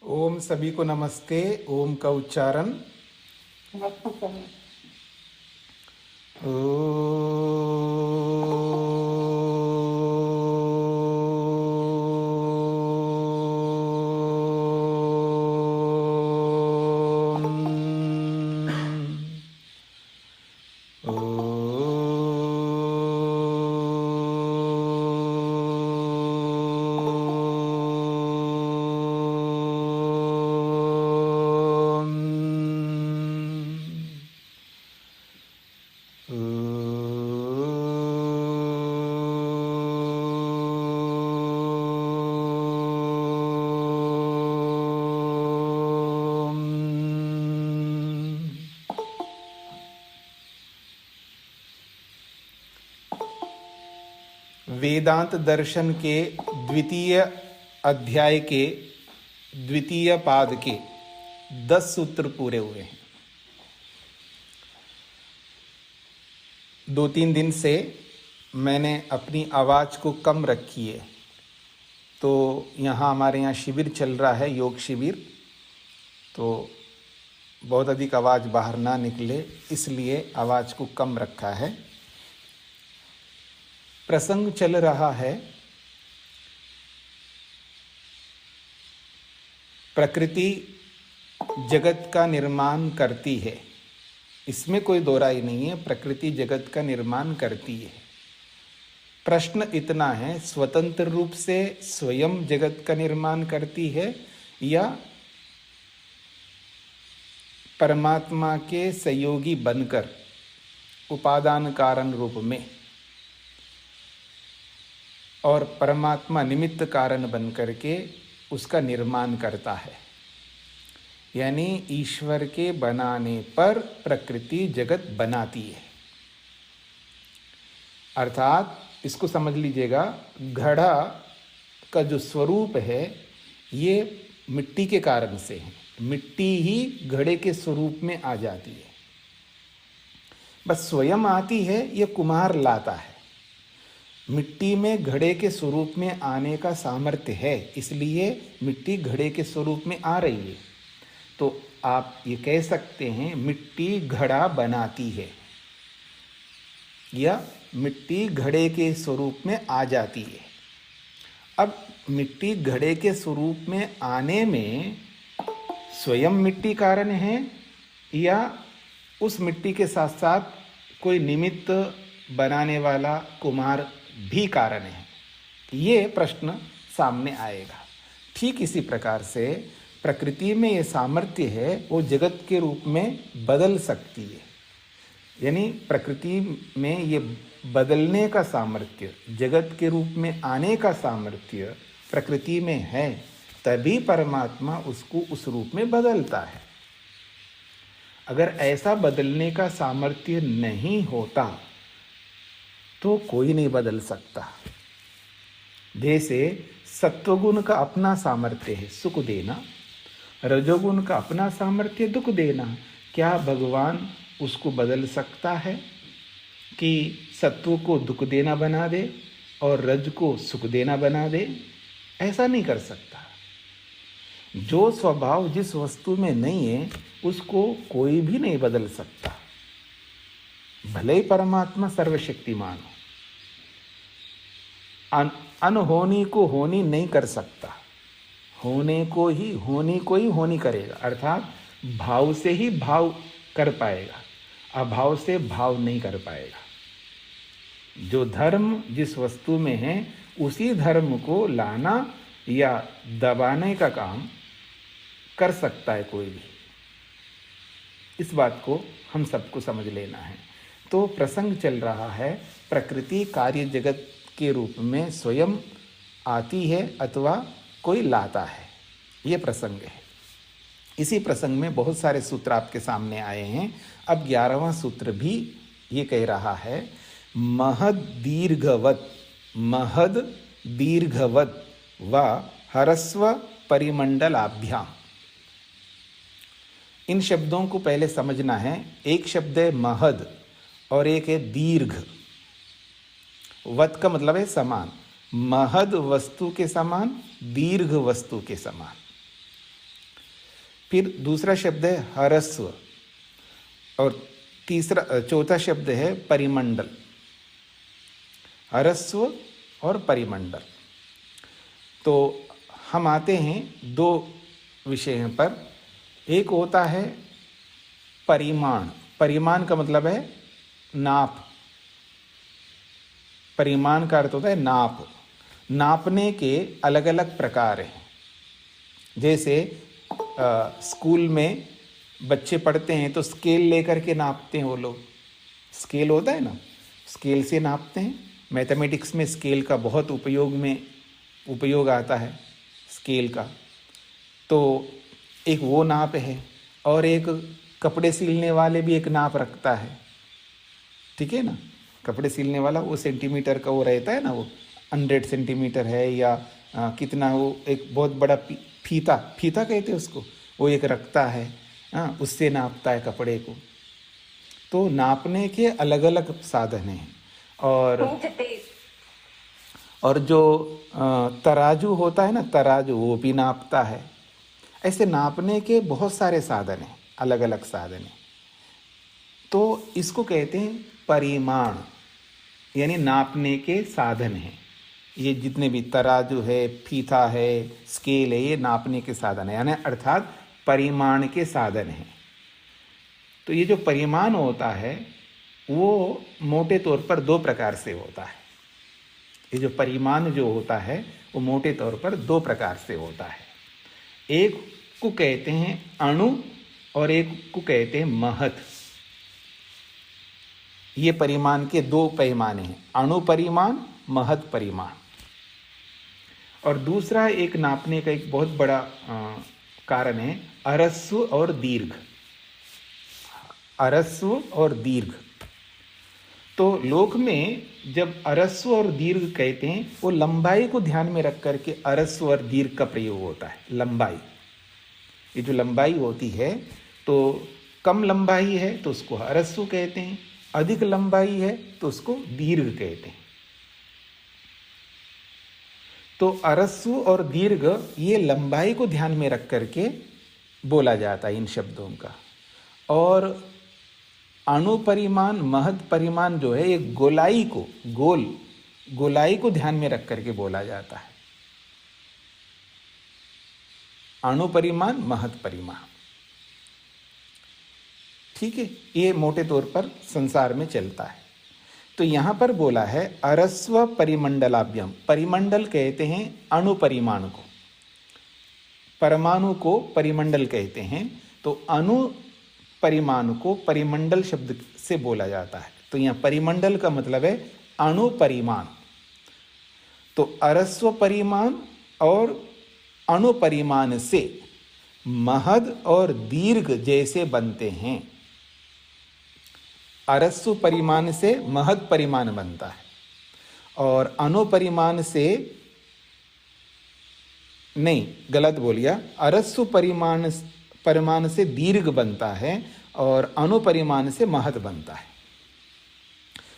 ओम सभी को नमस्ते। ओम का उच्चारण वेदांत दर्शन के द्वितीय अध्याय के द्वितीय पाद के 10 सूत्र पूरे हुए हैं। 2-3 दिन से मैंने अपनी आवाज़ को कम रखी है, तो हमारे यहाँ शिविर चल रहा है, योग शिविर, तो बहुत अधिक आवाज़ बाहर ना निकले, इसलिए आवाज़ को कम रखा है। प्रसंग चल रहा है प्रकृति जगत का निर्माण करती है, इसमें कोई दो राय नहीं है। प्रकृति जगत का निर्माण करती है। प्रश्न इतना है, स्वतंत्र रूप से स्वयं जगत का निर्माण करती है या परमात्मा के सहयोगी बनकर उपादान कारण रूप में और परमात्मा निमित्त कारण बन करके उसका निर्माण करता है। यानी ईश्वर के बनाने पर प्रकृति जगत बनाती है। अर्थात इसको समझ लीजिएगा, घड़ा का जो स्वरूप है ये मिट्टी के कारण से है। मिट्टी ही घड़े के स्वरूप में आ जाती है, बस स्वयं आती है, ये कुम्हार लाता है। मिट्टी में घड़े के स्वरूप में आने का सामर्थ्य है, इसलिए मिट्टी घड़े के स्वरूप में आ रही है। तो आप ये कह सकते हैं मिट्टी घड़ा बनाती है या मिट्टी घड़े के स्वरूप में आ जाती है। अब मिट्टी घड़े के स्वरूप में आने में स्वयं मिट्टी कारण है या उस मिट्टी के साथ साथ कोई निमित्त बनाने वाला कुम्हार भी कारण है, ये प्रश्न सामने आएगा। ठीक इसी प्रकार से प्रकृति में ये सामर्थ्य है, वो जगत के रूप में बदल सकती है। यानी प्रकृति में ये बदलने का सामर्थ्य, जगत के रूप में आने का सामर्थ्य प्रकृति में है, तभी परमात्मा उसको उस रूप में बदलता है। अगर ऐसा बदलने का सामर्थ्य नहीं होता तो कोई नहीं बदल सकता। जैसे सत्वगुण का अपना सामर्थ्य है सुख देना, रजोगुण का अपना सामर्थ्य दुख देना। क्या भगवान उसको बदल सकता है कि सत्व को दुख देना बना दे और रज को सुख देना बना दे? ऐसा नहीं कर सकता। जो स्वभाव जिस वस्तु में नहीं है उसको कोई भी नहीं बदल सकता, भले ही परमात्मा सर्वशक्तिमान हो। अनहोनी को होनी नहीं कर सकता, होने को ही होनी करेगा। अर्थात भाव से ही भाव कर पाएगा, अभाव से भाव नहीं कर पाएगा। जो धर्म जिस वस्तु में है उसी धर्म को लाना या दबाने का काम कर सकता है कोई भी। इस बात को हम सबको समझ लेना है। तो प्रसंग चल रहा है प्रकृति कार्य जगत के रूप में स्वयं आती है अथवा कोई लाता है, ये प्रसंग है। इसी प्रसंग में बहुत सारे सूत्र आपके सामने आए हैं। अब 11वां सूत्र भी ये कह रहा है, महद दीर्घवत व हरस्व परिमंडलाभ्याम। इन शब्दों को पहले समझना है। एक शब्द है महद और एक है दीर्घ। वत का मतलब है समान, महद वस्तु के समान, दीर्घ वस्तु के समान। फिर दूसरा शब्द है हरस्व और चौथा शब्द है परिमंडल। हरस्व और परिमंडल। तो हम आते हैं दो विषयों पर। एक होता है परिमाण। परिमाण का मतलब है नाप। परिमाण का अर्थ होता है नाप। नापने के अलग अलग प्रकार हैं। जैसे स्कूल में बच्चे पढ़ते हैं तो स्केल लेकर के नापते हैं वो लोग। स्केल होता है ना, स्केल से नापते हैं। मैथमेटिक्स में स्केल का बहुत उपयोग आता है स्केल का। तो एक वो नाप है, और एक कपड़े सिलने वाले भी एक नाप रखता है, ठीक है ना। कपड़े सिलने वाला वो सेंटीमीटर का वो रहता है ना, वो 100 सेंटीमीटर है या कितना, वो एक बहुत बड़ा फीता कहते हैं उसको, वो एक रखता है, उससे नापता है कपड़े को। तो नापने के अलग अलग साधन हैं। और जो तराजू होता है ना, तराजू, वो भी नापता है। ऐसे नापने के बहुत सारे साधन हैं, अलग अलग साधन हैं। तो इसको कहते हैं परिमाण, यानी नापने के साधन हैं। ये जितने भी तराजू है, फीता है, स्केल है, ये नापने के साधन है, यानी अर्थात परिमाण के साधन हैं। तो ये जो परिमाण होता है वो मोटे तौर पर दो प्रकार से होता है। ये जो परिमाण जो होता है वो मोटे तौर पर दो प्रकार से होता है। एक को कहते हैं अणु और एक को कहते हैं महत्। ये परिमाण के दो पैमाने हैं, अणु परिमाण, महत् परिमाण। और दूसरा एक नापने का एक बहुत बड़ा कारण है अरस्व और दीर्घ। अरस्व और दीर्घ। तो लोक में जब अरस्व और दीर्घ कहते हैं वो लंबाई को ध्यान में रख करके अरस्व और दीर्घ का प्रयोग होता है। लंबाई, ये जो लंबाई होती है, तो कम लंबाई है तो उसको अरस्व कहते हैं, अधिक लंबाई है तो उसको दीर्घ कहते हैं। तो अरस्व और दीर्घ ये लंबाई को ध्यान में रख करके बोला जाता है इन शब्दों का। और अणुपरिमाण, महत् परिमाण जो है, एक गोलाई को ध्यान में रख करके बोला जाता है। अणुपरिमाण, महत् परिमाण, ठीक है। ये मोटे तौर पर संसार में चलता है। तो यहां पर बोला है अरस्व परिमंडलाभ्यम। परिमंडल कहते हैं अणुपरिमाण को, परमाणु को परिमंडल कहते हैं। तो अणु परिमाण को परिमंडल शब्द से बोला जाता है। तो यहाँ परिमंडल का मतलब है अणु परिमाण। तो अरस्व परिमाण और अणु परिमाण से महद और दीर्घ जैसे बनते हैं। अरस्व परिमाण से महद परिमाण बनता है और अणु परिमाण से, नहीं गलत बोलिया, अरस्व परिमाण से दीर्घ बनता है और अणु परिमाण से महत बनता है।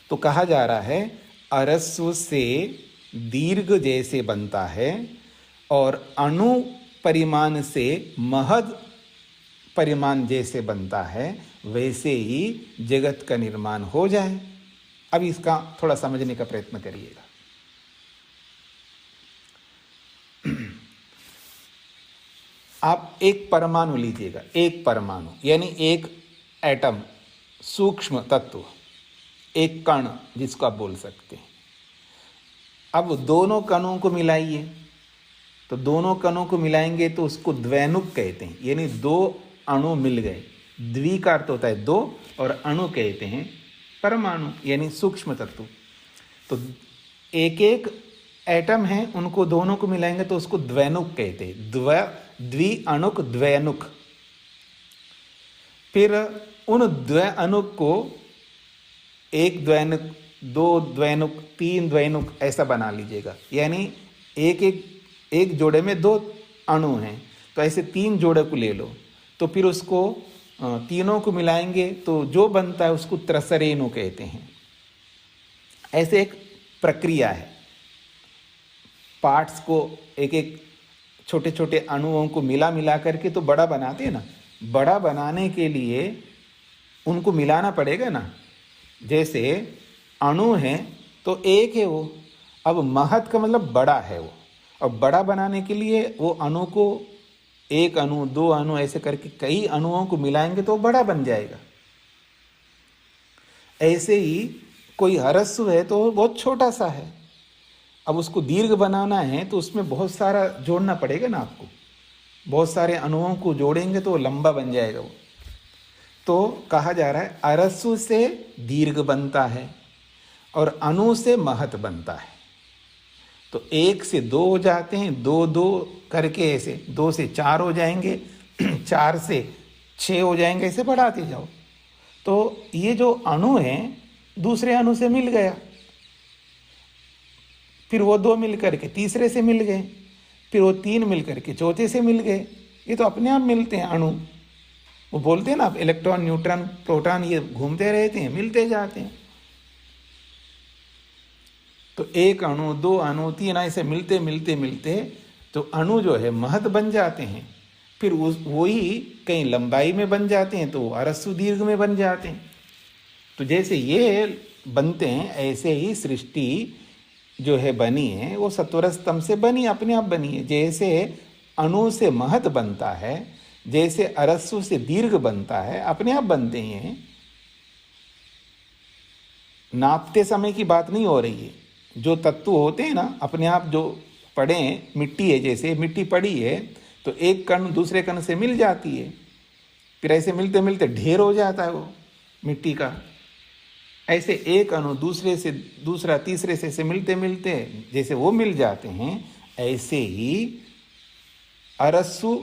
तो कहा जा रहा है अरस्व से दीर्घ जैसे बनता है और अणु परिमाण से महद परिमाण जैसे बनता है, वैसे ही जगत का निर्माण हो जाए। अब इसका थोड़ा समझने का प्रयत्न करिएगा। आप एक परमाणु लीजिएगा, एक परमाणु यानी एक एटम, सूक्ष्म तत्व, एक कण जिसको आप बोल सकते हैं। अब दोनों कणों को मिलाइए, तो दोनों कणों को मिलाएंगे तो उसको द्वैनुक कहते हैं, यानी दो अणु मिल गए। द्वि का अर्थ होता है दो और अणु कहते हैं परमाणु यानी सूक्ष्म तत्व। तो एक एक एटम है, उनको दोनों को मिलाएंगे तो उसको द्वैनुक कहते हैं, द्वि अणुक, द्वैनुक। फिर उन द्वैनुक को एक द्वैनुक, दो द्वैनुक, तीन द्वैनुक ऐसा बना लीजिएगा। यानी एक जोड़े में दो अणु हैं, तो ऐसे तीन जोड़े को ले लो। तो फिर उसको तीनों को मिलाएंगे तो जो बनता है उसको त्रसरेणु कहते हैं। ऐसे एक प्रक्रिया है, पार्ट्स को एक एक छोटे छोटे अणुओं को मिला मिला करके तो बड़ा बनाते हैं ना। बड़ा बनाने के लिए उनको मिलाना पड़ेगा ना। जैसे अणु है तो एक है वो, अब महत का मतलब बड़ा है वो। अब बड़ा बनाने के लिए वो अणु को, एक अणु, दो अणु, ऐसे करके कई अणुओं को मिलाएंगे तो वो बड़ा बन जाएगा। ऐसे ही कोई हरस्सु है तो वो बहुत छोटा सा है, अब उसको दीर्घ बनाना है तो उसमें बहुत सारा जोड़ना पड़ेगा ना आपको। बहुत सारे अणुओं को जोड़ेंगे तो वो लंबा बन जाएगा वो। तो कहा जा रहा है अरस्सु से दीर्घ बनता है और अणु से महत बनता है। तो 1 से 2 हो जाते हैं, 2 2 करके ऐसे 2 से 4 हो जाएंगे, 4 से 6 हो जाएंगे, ऐसे बढ़ाते जाओ। तो ये जो अणु है दूसरे अणु से मिल गया, फिर वो 2 मिल करके तीसरे से मिल गए, फिर वो 3 मिल करके चौथे से मिल गए। ये तो अपने आप मिलते हैं अणु। वो बोलते हैं ना, इलेक्ट्रॉन न्यूट्रॉन प्रोटॉन ये घूमते रहते हैं, मिलते जाते हैं। तो 1 अणु, 2 अणु, 3 ऐसे मिलते मिलते मिलते तो अणु जो है महत बन जाते हैं। फिर वही कहीं लंबाई में बन जाते हैं तो अरस्सु दीर्घ में बन जाते हैं। तो जैसे ये बनते हैं ऐसे ही सृष्टि जो है बनी है वो सत्वर स्तंभ से बनी, अपने आप बनी है। जैसे अणु से महत बनता है, जैसे अरस्सु से दीर्घ बनता है, अपने आप बनते हैं। नापते समय की बात नहीं हो रही है। जो तत्व होते हैं ना अपने आप जो पड़े हैं, मिट्टी है, जैसे मिट्टी पड़ी है तो एक कण दूसरे कण से मिल जाती है, फिर ऐसे मिलते मिलते ढेर हो जाता है वो मिट्टी का। ऐसे एक अणु दूसरे से दूसरा तीसरे से मिलते मिलते जैसे वो मिल जाते हैं, ऐसे ही अरस्सु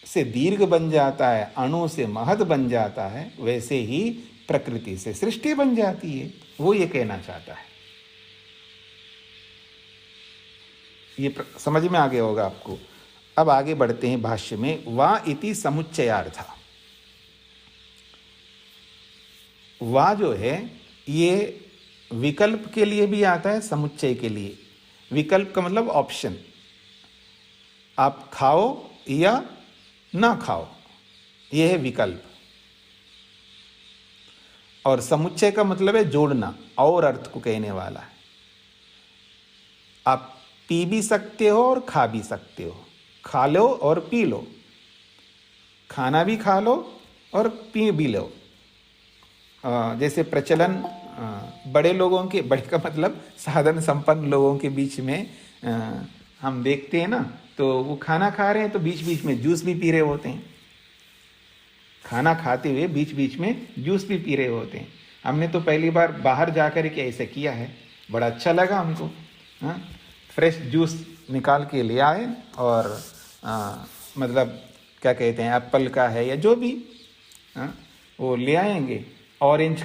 से दीर्घ बन जाता है, अणु से महत बन जाता है, वैसे ही प्रकृति से सृष्टि बन जाती है। वो ये कहना चाहता है। ये समझ में आ गया होगा आपको। अब आगे बढ़ते हैं भाष्य में। वा इति समुच्चयार्थ। वा जो है ये विकल्प के लिए भी आता है, समुच्चय के लिए। विकल्प का मतलब ऑप्शन, आप खाओ या ना खाओ, यह है विकल्प। और समुच्चय का मतलब है जोड़ना, और अर्थ को कहने वाला है। आप पी भी सकते हो और खा भी सकते हो, खा लो और पी लो, खाना भी खा लो और पी भी लो। जैसे प्रचलन बड़े लोगों के, बड़े का मतलब साधन संपन्न लोगों के बीच में हम देखते हैं ना, तो वो खाना खा रहे हैं तो बीच बीच में जूस भी पी रहे होते हैं। खाना खाते हुए बीच बीच में जूस भी पी रहे होते हैं। हमने तो पहली बार बाहर जाकर के ऐसे किया है, बड़ा अच्छा लगा हमको। फ्रेश जूस निकाल के ले आए और मतलब क्या कहते हैं, एप्पल का है या जो भी, वो ले आएंगे। ऑरेंज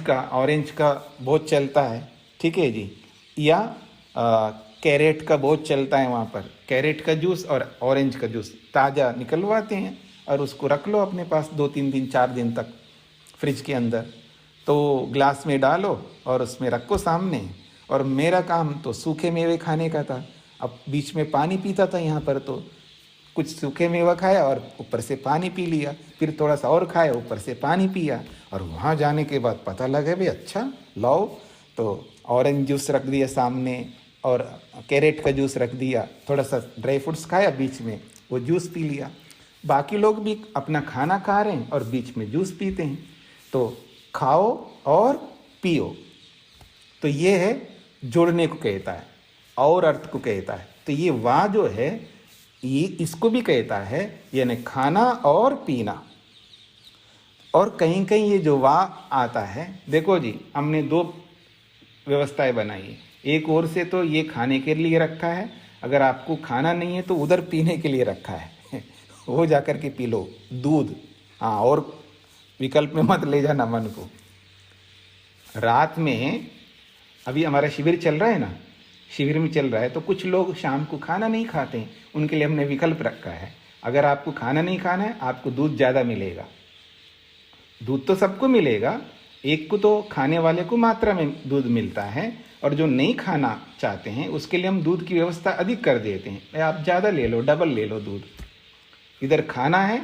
का बहुत चलता है, ठीक है जी। या कैरेट का बहुत चलता है वहाँ पर, कैरेट का जूस और ऑरेंज का जूस ताज़ा निकलवाते हैं और उसको रख लो अपने पास 2-3 दिन 4 दिन तक फ्रिज के अंदर। तो ग्लास में डालो और उसमें रखो सामने। और मेरा काम तो सूखे मेवे खाने का था। अब बीच में पानी पीता था यहाँ पर, तो कुछ सूखे मेवा खाया और ऊपर से पानी पी लिया, फिर थोड़ा सा और खाया, ऊपर से पानी पिया। और वहाँ जाने के बाद पता लगा भाई अच्छा लाओ, तो ऑरेंज जूस रख दिया सामने और कैरेट का जूस रख दिया, थोड़ा सा ड्राई फ्रूट्स खाया, बीच में वो जूस पी लिया। बाकी लोग भी अपना खाना खा रहे हैं और बीच में जूस पीते हैं। तो खाओ और पियो, तो ये है जोड़ने को कहता है, और अर्थ को कहता है। तो ये वा जो है ये इसको भी कहता है, यानी खाना और पीना। और कहीं कहीं ये जो वा आता है, देखो जी हमने 2 व्यवस्थाएं बनाई है। एक ओर से तो ये खाने के लिए रखा है, अगर आपको खाना नहीं है तो उधर पीने के लिए रखा है वो जाकर के पी लो दूध। हाँ, और विकल्प में मत ले जाना मन को। रात में अभी हमारा शिविर चल रहा है ना, शिविर में चल रहा है, तो कुछ लोग शाम को खाना नहीं खाते हैं, उनके लिए हमने विकल्प रखा है। अगर आपको खाना नहीं खाना है, आपको दूध ज़्यादा मिलेगा। दूध तो सबको मिलेगा, एक को तो खाने वाले को मात्रा में दूध मिलता है, और जो नहीं खाना चाहते हैं उसके लिए हम दूध की व्यवस्था अधिक कर देते हैं, आप ज़्यादा ले लो, डबल ले लो दूध, इधर खाना है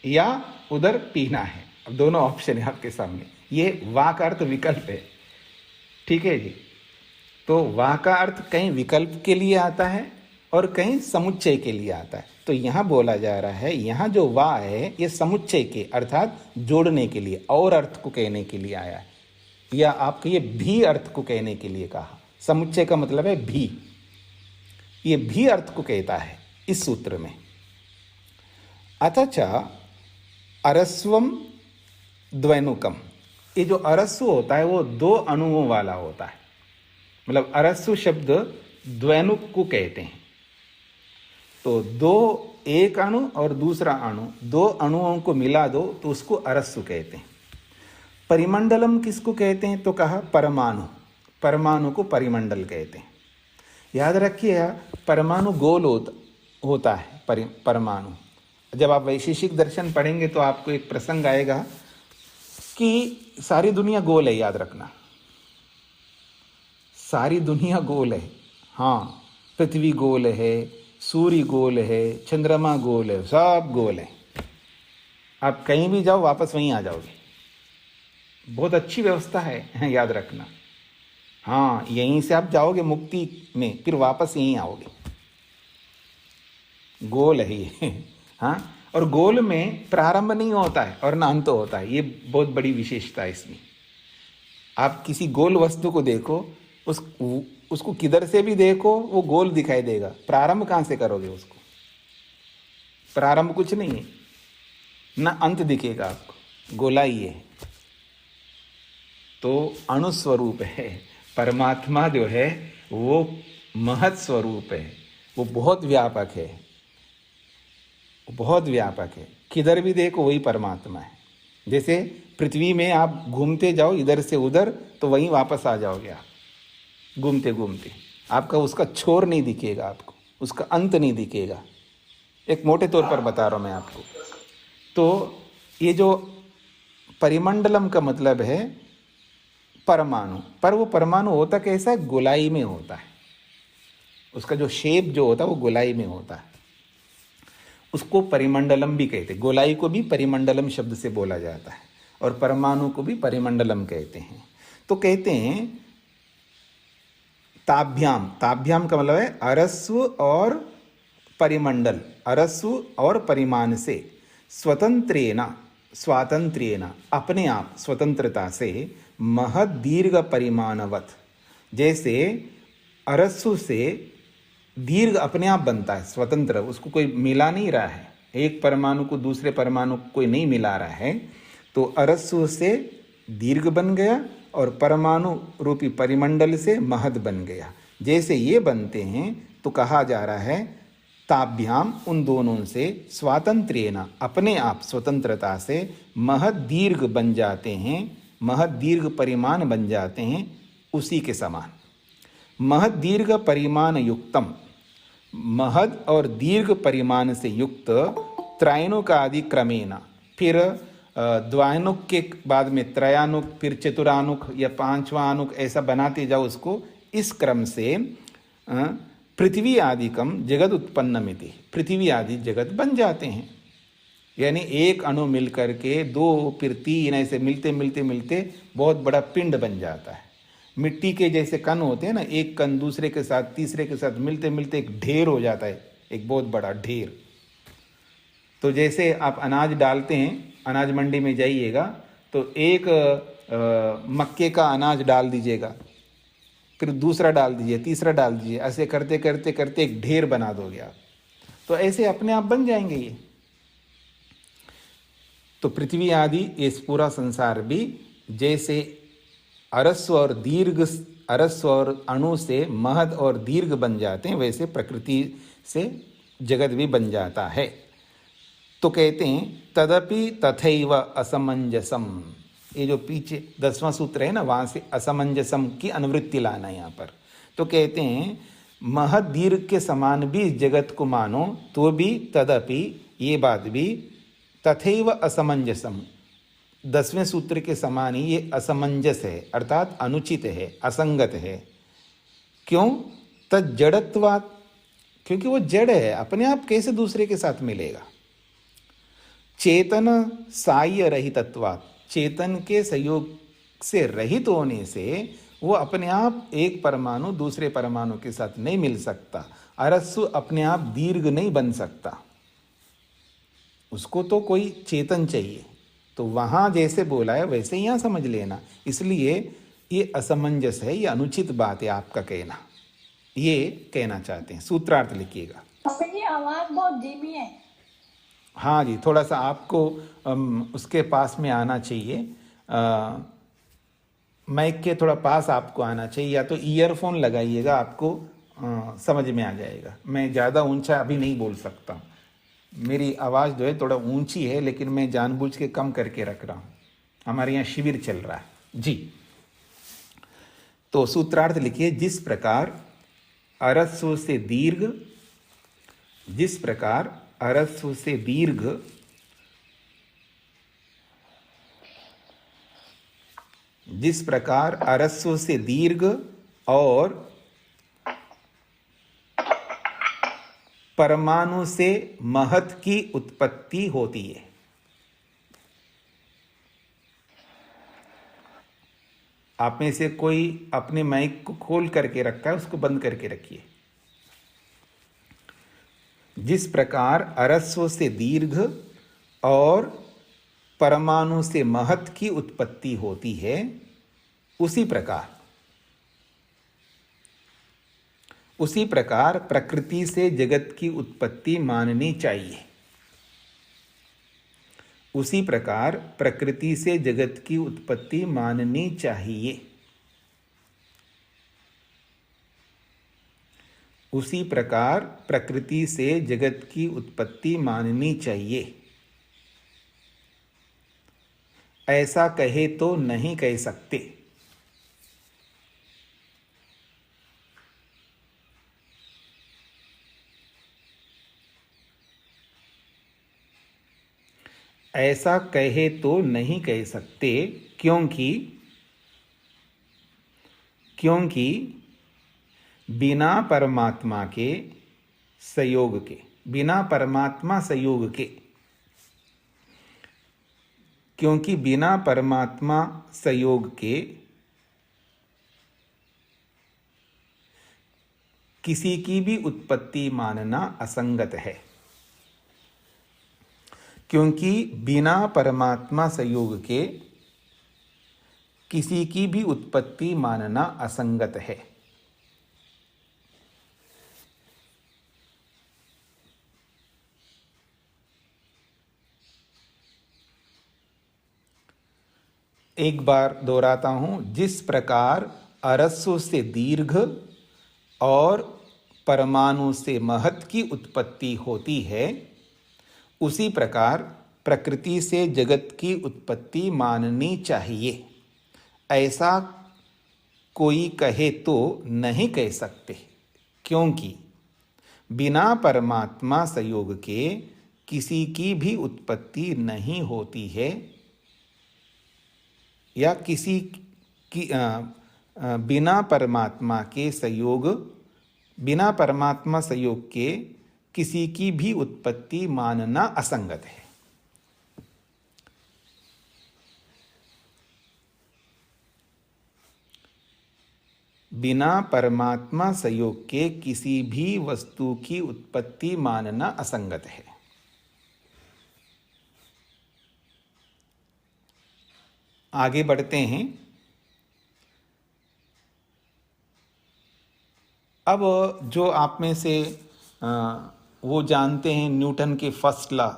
या उधर पीना है। अब दोनों ऑप्शन है आपके सामने। ये वाह का अर्थ विकल्प है, ठीक है जी। तो वाह का अर्थ कहीं विकल्प के लिए आता है और कहीं समुच्चय के लिए आता है। तो यहाँ बोला जा रहा है, यहाँ जो वाह है ये समुच्चय के अर्थात जोड़ने के लिए और अर्थ को कहने के लिए आया है, या आपके ये भी अर्थ को कहने के लिए कहा। समुच्चय का मतलब है भी, ये भी अर्थ को कहता है इस सूत्र में। अथच अरस्वम द्वैनुकम, ये जो अरस्व होता है वो दो अणुओं वाला होता है, मतलब अरस्व शब्द द्वैनुक को कहते हैं। तो दो, एक अणु और दूसरा अणु, दो अणुओं को मिला दो तो उसको अरस्व कहते हैं। परिमंडलम किसको कहते हैं तो कहा परमाणु, परमाणु को परिमंडल कहते हैं। याद रखिए परमाणु गोल होता है, परमाणु। जब आप वैशेषिक दर्शन पढ़ेंगे तो आपको एक प्रसंग आएगा कि सारी दुनिया गोल है, याद रखना, सारी दुनिया गोल है। हाँ, पृथ्वी गोल है, सूर्य गोल है, चंद्रमा गोल है, सब गोल है। आप कहीं भी जाओ वापस वहीं आ जाओगे। बहुत अच्छी व्यवस्था है, याद रखना। हाँ, यहीं से आप जाओगे मुक्ति में, फिर वापस यहीं आओगे। गोल है ये। हाँ, और गोल में प्रारंभ नहीं होता है और ना अंत होता है, ये बहुत बड़ी विशेषता है इसमें। आप किसी गोल वस्तु को देखो, उसको किधर से भी देखो वो गोल दिखाई देगा, प्रारंभ कहाँ से करोगे उसको? प्रारंभ कुछ नहीं है, ना अंत दिखेगा आपको, गोलाई है। तो अणुस्वरूप है परमात्मा, जो है वो महत स्वरूप है, वो बहुत व्यापक है, बहुत व्यापक है। किधर भी देखो वही परमात्मा है। जैसे पृथ्वी में आप घूमते जाओ इधर से उधर तो वहीं वापस आ जाओगे आप, घूमते घूमते। आपका उसका छोर नहीं दिखेगा आपको, उसका अंत नहीं दिखेगा। एक मोटे तौर पर बता रहा हूँ मैं आपको। तो ये जो परिमंडलम का मतलब है परमाणु, पर वो परमाणु होता कैसा है? गोलाई में होता है। उसका जो शेप जो होता है वो गोलाई में होता है, उसको परिमंडलम भी कहते हैं। गोलाई को भी परिमंडलम शब्द से बोला जाता है और परमाणु को भी परिमंडलम कहते हैं। तो कहते हैं ताभ्याम, ताभ्याम का मतलब है अरस्व और परिमंडल, अरस्व और परिमाण से स्वतंत्रेण, स्वातंत्र्येण, अपने आप स्वतंत्रता से, महद दीर्घ परिमाणवत, जैसे अरस्व से दीर्घ अपने आप बनता है स्वतंत्र, उसको कोई मिला नहीं रहा है, एक परमाणु को दूसरे परमाणु को कोई नहीं मिला रहा है। तो अरस्व से दीर्घ बन गया और परमाणु रूपी परिमंडल से महद बन गया। जैसे ये बनते हैं तो कहा जा रहा है ताभ्याम, उन दोनों से, स्वातंत्र्येण, अपने आप स्वतंत्रता से, महद दीर्घ बन जाते हैं, महद दीर्घ परिमाण बन जाते हैं, उसी के समान। महद दीर्घ परिमाण युक्तम, महद और दीर्घ परिमाण से युक्त, त्रैनुक आदि क्रमेण, फिर द्वानुक के बाद में त्रयानुक, फिर चतुरानुक या पांचवा अनुक, ऐसा बनाते जाओ उसको। इस क्रम से पृथ्वी आदिकम जगत उत्पन्नमिति, पृथ्वी आदि जगत बन जाते हैं। यानी एक अणु मिल करके दो, फिर तीन, ऐसे मिलते मिलते मिलते बहुत बड़ा पिंड बन जाता है। मिट्टी के जैसे कण होते हैं ना, एक कण दूसरे के साथ, तीसरे के साथ मिलते मिलते एक ढेर हो जाता है, एक बहुत बड़ा ढेर। तो जैसे आप अनाज डालते हैं, अनाज मंडी में जाइएगा तो एक मक्के का अनाज डाल दीजिएगा, फिर दूसरा डाल दीजिए, तीसरा डाल दीजिए, ऐसे करते करते करते एक ढेर बना दोगे आप। तो ऐसे अपने आप बन जाएंगे ये। तो पृथ्वी आदि ये पूरा संसार भी जैसे अरस्व और दीर्घ, अरस्व और अणु से महद और दीर्घ बन जाते हैं, वैसे प्रकृति से जगत भी बन जाता है। तो कहते हैं तदपि तथैव असमंजसम, ये जो पीछे 10वां सूत्र है ना, वहाँ से असमंजसम की अनुवृत्ति लाना है यहाँ पर। तो कहते हैं महद दीर्घ के समान भी इस जगत को मानो तो भी, तदपि, ये बात भी, तथैव असमंजसम, 10वें सूत्र के समान ही ये असमंजस है, अर्थात अनुचित है, असंगत है। क्यों? तज्जड़त्वात्, क्योंकि वो जड़ है, अपने आप कैसे दूसरे के साथ मिलेगा। चेतन साह्य रहितत्वात्, चेतन के सहयोग से रहित होने से वो अपने आप एक परमाणु दूसरे परमाणु के साथ नहीं मिल सकता। अरस्सु अपने आप दीर्घ नहीं बन सकता, उसको तो कोई चेतन चाहिए। तो वहाँ जैसे बोला है वैसे ही यहाँ समझ लेना। इसलिए ये असमंजस है, ये अनुचित बात है आपका कहना, ये कहना चाहते हैं। सूत्रार्थ लिखिएगा। ये आवाज बहुत धीमी है। हाँ जी, थोड़ा सा आपको उसके पास में आना चाहिए, माइक के थोड़ा पास आपको आना चाहिए, या तो ईयरफोन लगाइएगा, आपको समझ में आ जाएगा। मैं ज़्यादा ऊंचा अभी नहीं बोल सकता हूँ, मेरी आवाज़ जो है थोड़ा ऊंची है, लेकिन मैं जानबूझ के कम करके रख रहा हूँ। हमारे यहाँ शिविर चल रहा है जी। तो सूत्रार्थ लिखिए। जिस प्रकार अरस्व से दीर्घ, जिस प्रकार अरस्व से दीर्घ जिस प्रकार अरस्व से दीर्घ और परमाणु से महत की उत्पत्ति होती है। आप में से कोई अपने माइक को खोल करके रखा है, उसको बंद करके रखिए। जिस प्रकार अरस्व से दीर्घ और परमाणु से महत की उत्पत्ति होती है, उसी प्रकार प्रकृति से जगत की उत्पत्ति माननी चाहिए। उसी प्रकार प्रकृति से जगत की उत्पत्ति माननी चाहिए। उसी प्रकार प्रकृति से जगत की उत्पत्ति माननी चाहिए। ऐसा कहे तो नहीं कह सकते। ऐसा कहे तो नहीं कह सकते, क्योंकि बिना परमात्मा के संयोग के, बिना परमात्मा संयोग के, क्योंकि बिना परमात्मा संयोग के किसी की भी उत्पत्ति मानना असंगत है। क्योंकि बिना परमात्मा संयोग के किसी की भी उत्पत्ति मानना असंगत है। एक बार दोहराता हूं। जिस प्रकार अरस्व से दीर्घ और परमाणु से महत की उत्पत्ति होती है, उसी प्रकार प्रकृति से जगत की उत्पत्ति माननी चाहिए। ऐसा कोई कहे तो नहीं कह सकते, क्योंकि बिना परमात्मा संयोग के किसी की भी उत्पत्ति नहीं होती है, या किसी की बिना परमात्मा संयोग के किसी की भी उत्पत्ति मानना असंगत है। बिना परमात्मा संयोग के किसी भी वस्तु की उत्पत्ति मानना असंगत है। आगे बढ़ते हैं। अब जो आप में से वो जानते हैं न्यूटन के फर्स्ट लॉ,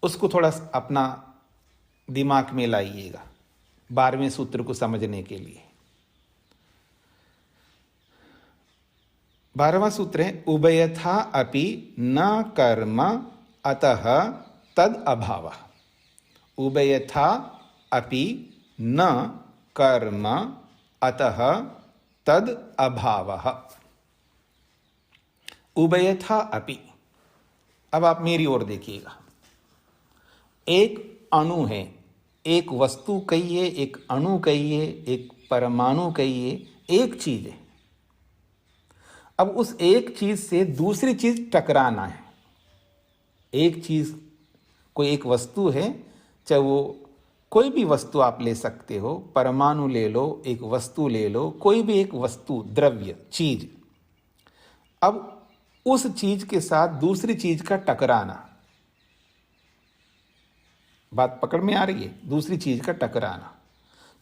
उसको थोड़ा अपना दिमाग में लाइएगा 12वें सूत्र को समझने के लिए। 12वां सूत्र है उभयथा अपि न कर्म अतः तद अभावः। उभयथा अपि न कर्म अतः तद अभावः। उभयथा अपि, अब आप मेरी ओर देखिएगा। एक अणु है, एक वस्तु कहिए, एक अणु कहिए, एक परमाणु कहिए, एक चीज है। अब उस एक चीज से दूसरी चीज टकराना है। एक चीज, कोई एक वस्तु है, चाहे वो कोई भी वस्तु आप ले सकते हो, परमाणु ले लो, एक वस्तु ले लो, कोई भी एक वस्तु, द्रव्य, चीज। अब उस चीज के साथ दूसरी चीज का टकराना, बात पकड़ में आ रही है? दूसरी चीज का टकराना,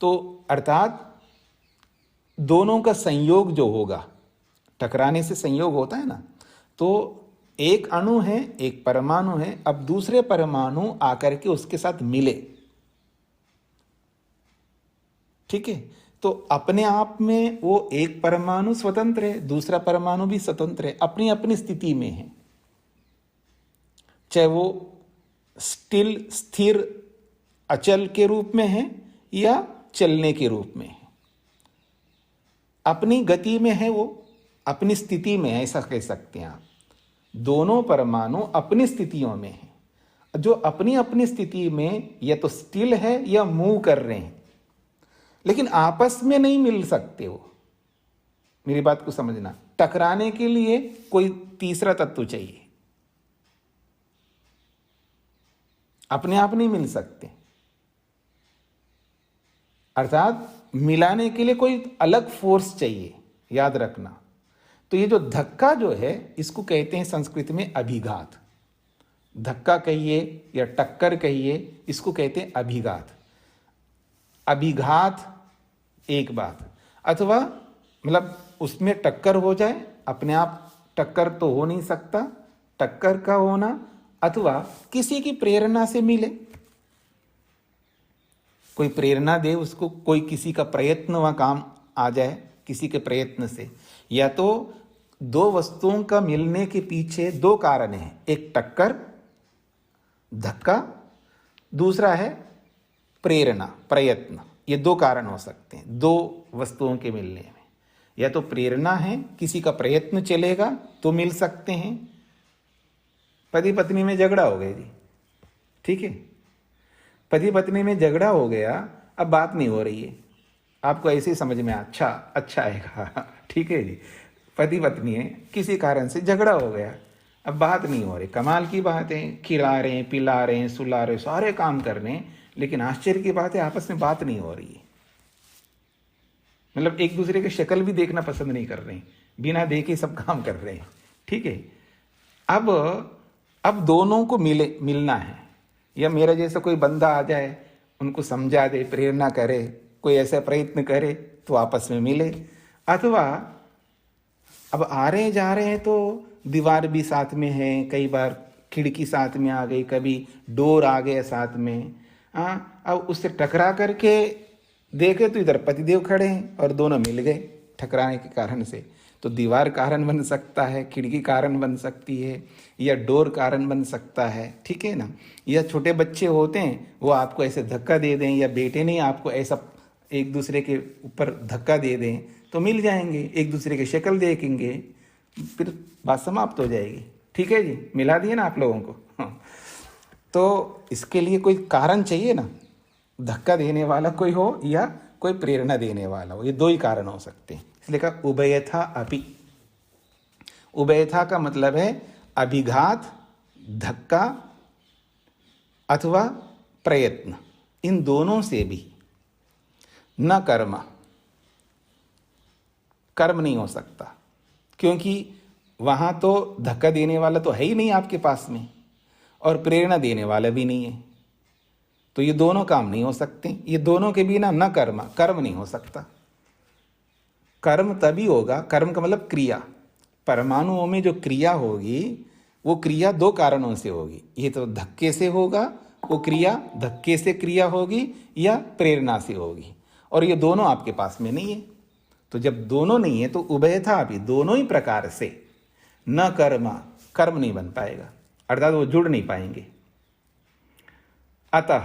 तो अर्थात दोनों का संयोग जो होगा, टकराने से संयोग होता है ना, तो एक अणु है, एक परमाणु है, अब दूसरे परमाणु आकर के उसके साथ मिले, ठीक है, तो अपने आप में वो एक परमाणु स्वतंत्र है, दूसरा परमाणु भी स्वतंत्र है, अपनी अपनी स्थिति में है, चाहे वो स्थिर अचल के रूप में है या चलने के रूप में है, अपनी गति में है, वो अपनी स्थिति में है, ऐसा कह सकते हैं आप। दोनों परमाणु अपनी स्थितियों में है, जो अपनी अपनी स्थिति में या तो स्टिल है या मूव कर रहे हैं, लेकिन आपस में नहीं मिल सकते। वो, मेरी बात को समझना, टकराने के लिए कोई तीसरा तत्व चाहिए, अपने आप नहीं मिल सकते। अर्थात मिलाने के लिए कोई अलग फोर्स चाहिए, याद रखना। तो ये जो धक्का जो है, इसको कहते हैं संस्कृत में अभिघात। धक्का कहिए या टक्कर कहिए, इसको कहते हैं अभिघात। अभिघात एक बात, अथवा मतलब उसमें टक्कर हो जाए, अपने आप टक्कर तो हो नहीं सकता, टक्कर का होना, अथवा किसी की प्रेरणा से मिले, कोई प्रेरणा दे उसको, कोई किसी का प्रयत्न वहाँ काम आ जाए, किसी के प्रयत्न से। या तो दो वस्तुओं का मिलने के पीछे दो कारण हैं, एक टक्कर, धक्का, दूसरा है प्रेरणा, प्रयत्न। ये दो कारण हो सकते हैं दो वस्तुओं के मिलने में। या तो प्रेरणा है, किसी का प्रयत्न चलेगा तो मिल सकते हैं। पति पत्नी में झगड़ा हो गया जी, ठीक है, पति पत्नी में झगड़ा हो गया, अब बात नहीं हो रही है, आपको ऐसे ही समझ में अच्छा आएगा, ठीक है जी। पति पत्नी है, किसी कारण से झगड़ा हो गया, अब बात नहीं हो रही, कमाल की बात है, खिला रहे हैं, पिला रहे हैं, सुला रहे हैं, सारे काम कर रहे हैं, लेकिन आश्चर्य की बात है आपस में बात नहीं हो रही है। मतलब एक दूसरे की शक्ल भी देखना पसंद नहीं कर रहे हैं, बिना देखे सब काम कर रहे हैं, ठीक है। अब दोनों को मिलना है, या मेरा जैसा कोई बंदा आ जाए, उनको समझा दे, प्रेरणा करे, कोई ऐसा प्रयत्न करे तो आपस में मिले। अथवा अब आ रहे जा रहे हैं तो दीवार भी साथ में है, कई बार खिड़की साथ में आ गई, कभी डोर आ गया साथ में, अब उससे टकरा करके देखे तो इधर पतिदेव खड़े हैं और दोनों मिल गए टकराने के कारण से। तो दीवार कारण बन सकता है, खिड़की कारण बन सकती है, या डोर कारण बन सकता है, ठीक है ना। या छोटे बच्चे होते हैं, वो आपको ऐसे धक्का दे दें, या बेटे नहीं आपको ऐसा एक दूसरे के ऊपर धक्का दे दें तो मिल जाएंगे, एक दूसरे की शक्ल देखेंगे, फिर बात समाप्त हो जाएगी, ठीक है जी। मिला दिए ना आप लोगों को। तो इसके लिए कोई कारण चाहिए ना, धक्का देने वाला कोई हो या कोई प्रेरणा देने वाला हो, ये दो ही कारण हो सकते हैं। इसलिए कहा उभयथा अपि। उभयथा का मतलब है अभिघात, धक्का अथवा प्रयत्न, इन दोनों से भी। न कर्म नहीं हो सकता, क्योंकि वहां तो धक्का देने वाला तो है ही नहीं आपके पास में, और प्रेरणा देने वाला भी नहीं है, तो ये दोनों काम नहीं हो सकते। ये दोनों के बिना न कर्म नहीं हो सकता। कर्म तभी होगा, कर्म का मतलब क्रिया, परमाणुओं में जो क्रिया होगी वो क्रिया दो कारणों से होगी। ये तो धक्के से होगा, वो क्रिया धक्के से क्रिया होगी या प्रेरणा से होगी, और ये दोनों आपके पास में नहीं है। तो जब दोनों नहीं है तो उभयथा भी, दोनों ही प्रकार से न कर्म नहीं बन पाएगा, अर्थात वो जुड़ नहीं पाएंगे। अतः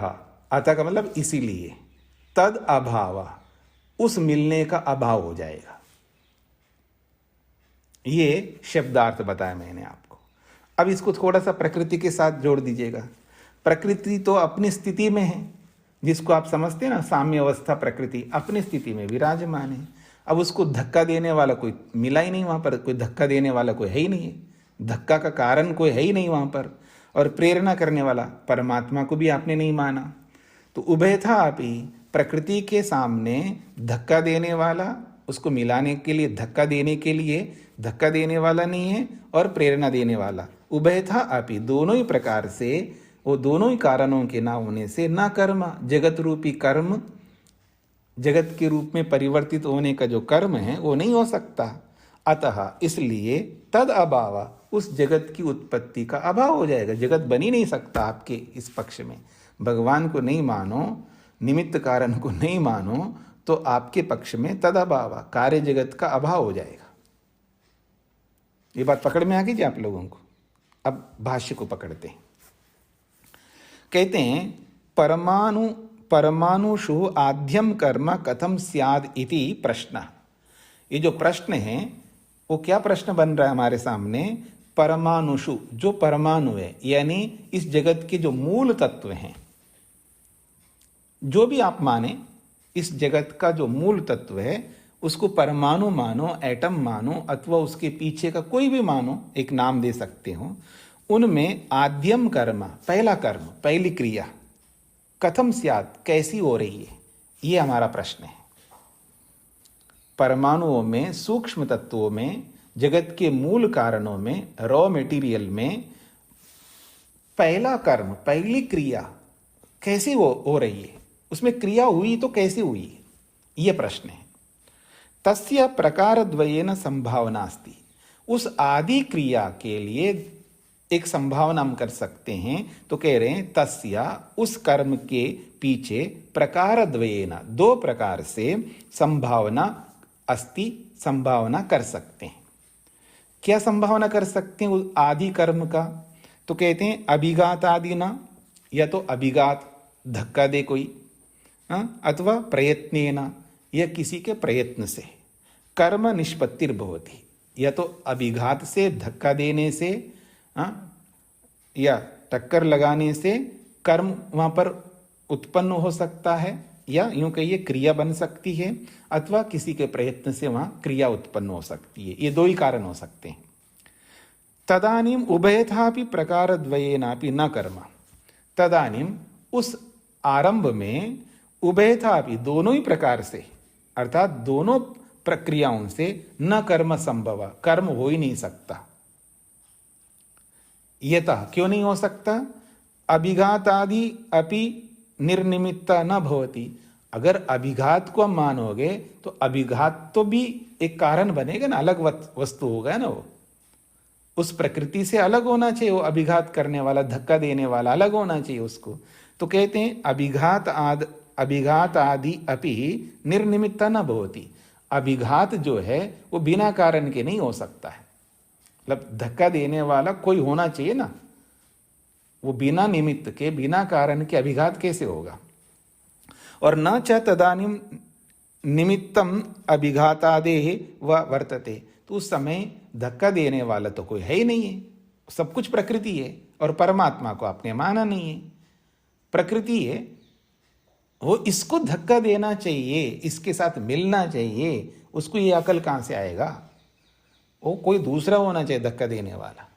का मतलब इसीलिए, तद अभाव, उस मिलने का अभाव हो जाएगा। ये शब्दार्थ बताया मैंने आपको। अब इसको थोड़ा सा प्रकृति के साथ जोड़ दीजिएगा। प्रकृति तो अपनी स्थिति में है, जिसको आप समझते हैं ना साम्य अवस्था, प्रकृति अपनी स्थिति में विराजमान है। अब उसको धक्का देने वाला कोई मिला ही नहीं, वहाँ पर कोई धक्का देने वाला कोई है ही नहीं है, धक्का का कारण कोई है ही नहीं वहाँ पर, और प्रेरणा करने वाला परमात्मा को भी आपने नहीं माना। तो उभयथा अपि, प्रकृति के सामने धक्का देने वाला, उसको मिलाने के लिए धक्का देने के लिए धक्का देने वाला नहीं है, और प्रेरणा देने वाला। उभयथा अपि, दोनों ही प्रकार से, वो दोनों ही कारणों के ना होने से न कर्म, जगत रूपी कर्म, जगत के रूप में परिवर्तित होने का जो कर्म है वो नहीं हो सकता। अतः इसलिए तद अभाव, उस जगत की उत्पत्ति का अभाव हो जाएगा, जगत बन ही नहीं सकता आपके इस पक्ष में। भगवान को नहीं मानो, निमित्त कारण को नहीं मानो, तो आपके पक्ष में तद अभाव, कार्य जगत का अभाव हो जाएगा। ये बात पकड़ में आ गई जी आप लोगों को। अब भाष्य को पकड़ते हैं। कहते हैं परमाणुषु आद्यम कर्म कथम स्याद इति प्रश्न। ये जो प्रश्न है वो क्या प्रश्न बन रहा है हमारे सामने? परमाणुषु, जो परमाणु है, यानी इस जगत के जो मूल तत्व हैं, जो भी आप माने इस जगत का जो मूल तत्व है, उसको परमाणु मानो, एटम मानो, अथवा उसके पीछे का कोई भी मानो, एक नाम दे सकते हो। उनमें आद्यम कर्म, पहला कर्म, पहली क्रिया, कथम स्यात्, कैसी हो रही है, ये हमारा प्रश्न है। परमाणुओं में, सूक्ष्म तत्वों में, जगत के मूल कारणों में, रॉ मटेरियल में पहला कर्म, पहली क्रिया कैसी हो रही है, उसमें क्रिया हुई तो कैसी हुई है, ये प्रश्न है। तस्य प्रकारद्वयेन संभावना अस्ति, उस आदि क्रिया के लिए एक संभावना हम कर सकते हैं। तो कह रहे हैं तस्य, उस कर्म के पीछे प्रकारद्वयेन, दो प्रकार से संभावना अस्ति, संभावना कर सकते हैं। क्या संभावना कर सकते हैं उस आदि कर्म का? तो कहते हैं अभिघात आदि ना, या तो अभिघात धक्का दे कोई, अथवा प्रयत्नेन, या किसी के प्रयत्न से, कर्म निष्पत्तिर्भवति, या तो अभिघात से, धक्का देने से, या टक्कर लगाने से कर्म वहाँ पर उत्पन्न हो सकता है, या यूं कहिए क्रिया बन सकती है, अथवा किसी के प्रयत्न से वहाँ क्रिया उत्पन्न हो सकती है। ये दो ही कारण हो सकते हैं। तदानीम उभयथापि प्रकारद्वयेनापि न कर्म, तदानीम उस आरंभ में उभयथापि, दोनों ही प्रकार से, अर्थात दोनों प्रक्रियाओं से न कर्म संभव, कर्म हो ही नहीं सकता। यतः, क्यों नहीं हो सकता? अभिघात आदि अपि निर्निमित्ता न भवति। अगर अभिघात को हम मानोगे तो अभिघात तो भी एक कारण बनेगा ना, अलग वस्तु होगा ना, वो उस प्रकृति से अलग होना चाहिए। वो अभिघात करने वाला, धक्का देने वाला अलग होना चाहिए उसको। तो कहते हैं अभिघात आदि अपि निर्निमित्ता न भवति। अभिघात जो है वो बिना कारण के नहीं हो सकता है, मतलब धक्का देने वाला कोई होना चाहिए ना, वो बिना निमित्त के, बिना कारण के अभिघात कैसे होगा? और न च तदानीम निमित्तम अभिघातादेह व वर्तते, तो उस समय धक्का देने वाला तो कोई है ही नहीं है, सब कुछ प्रकृति है, और परमात्मा को आपने माना नहीं है। प्रकृति है, वो इसको धक्का देना चाहिए, इसके साथ मिलना चाहिए, उसको ये अकल कहाँ से आएगा? वो कोई दूसरा होना चाहिए धक्का देने वाला।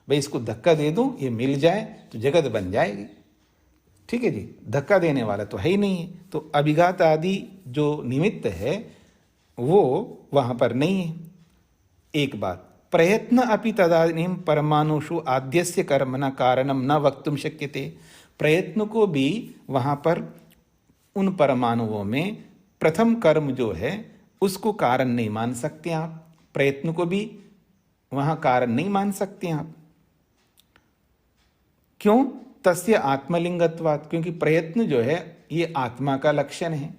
भाई इसको धक्का दे दूं, ये मिल जाए तो जगत बन जाएगी। ठीक है जी, धक्का देने वाला तो है ही नहीं है। तो अभिघात आदि जो निमित्त है वो वहां पर नहीं है। एक बात, प्रयत्न अपि तदानीम परमाणुषु आद्यस्य कर्मणा कारणम न वक्तुम शक्यते। प्रयत्न को भी वहां पर उन परमाणुओं में प्रथम कर्म जो है उसको कारण नहीं मान सकते आप, प्रयत्न को भी वहां कारण नहीं मान सकते आप। क्यों? तस्य आत्मलिंगत्वात्, क्योंकि प्रयत्न जो है ये आत्मा का लक्षण है,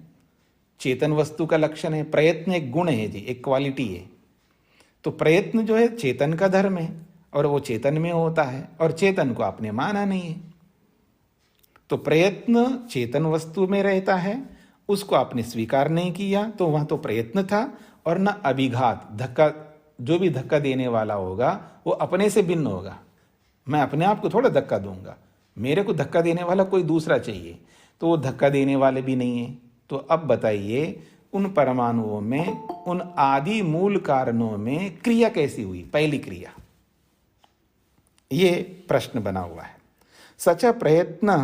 चेतन वस्तु का लक्षण है। प्रयत्न एक गुण है जी, एक क्वालिटी है। तो प्रयत्न जो है चेतन का धर्म है, और वो चेतन में होता है, और चेतन को आपने माना नहीं है। तो प्रयत्न चेतन वस्तु में रहता है, उसको आपने स्वीकार नहीं किया, तो वहां तो प्रयत्न था। और न अभिघात, धक्का, जो भी धक्का देने वाला होगा वो अपने से भिन्न होगा। मैं अपने आप को थोड़ा धक्का दूंगा, मेरे को धक्का देने वाला कोई दूसरा चाहिए, तो वो धक्का देने वाले भी नहीं है। तो अब बताइए उन परमाणुओं में, उन आदि मूल कारणों में क्रिया कैसी हुई, पहली क्रिया, ये प्रश्न बना हुआ है। सच प्रयत्न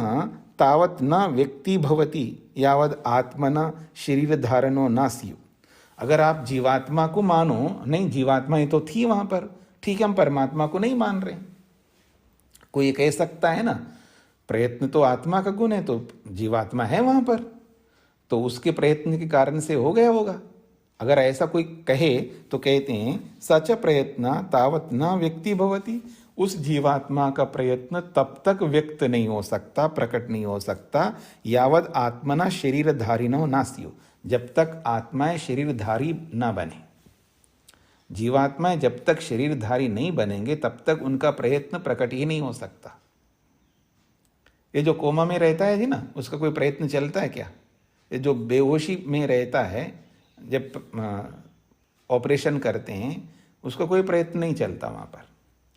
तावत न व्यक्ति भवति यावद आत्मना शरीर धारणो न स्यु। अगर आप जीवात्मा को मानो, नहीं जीवात्मा ही तो थी वहां पर, ठीक है, हम परमात्मा को नहीं मान रहे। कोई कह सकता है ना, प्रयत्न तो आत्मा का गुण है, तो जीवात्मा है वहां पर, तो उसके प्रयत्न के कारण से हो गया होगा। अगर ऐसा कोई कहे तो कहते हैं सच प्रयत्न तावत न व्यक्ति भवति, उस जीवात्मा का प्रयत्न तब तक व्यक्त नहीं हो सकता, प्रकट नहीं हो सकता, यावद आत्मना शरीरधारिणो न स्युः, जब तक आत्माएं शरीरधारी न बने। जीवात्माएं जब तक शरीरधारी नहीं बनेंगे तब तक उनका प्रयत्न प्रकट ही नहीं हो सकता। ये जो कोमा में रहता है जी ना, उसका कोई प्रयत्न चलता है क्या? ये जो बेहोशी में रहता है, जब ऑपरेशन करते हैं, उसका कोई प्रयत्न नहीं चलता। वहाँ पर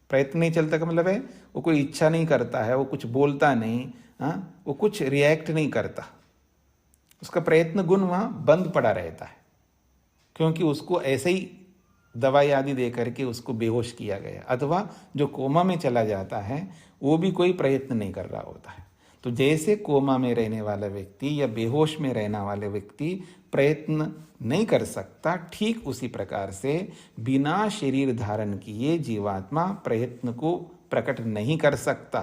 प्रयत्न नहीं चलता का मतलब है वो कोई इच्छा नहीं करता है, वो कुछ बोलता नहीं, हाँ, वो कुछ रिएक्ट नहीं करता, उसका प्रयत्न गुण वहाँ बंद पड़ा रहता है, क्योंकि उसको ऐसे ही दवाई आदि दे करके उसको बेहोश किया गया। अथवा जो कोमा में चला जाता है वो भी कोई प्रयत्न नहीं कर रहा होता है। तो जैसे कोमा में रहने वाला व्यक्ति या बेहोश में रहने वाले व्यक्ति प्रयत्न नहीं कर सकता, ठीक उसी प्रकार से बिना शरीर धारण किए जीवात्मा प्रयत्न को प्रकट नहीं कर सकता।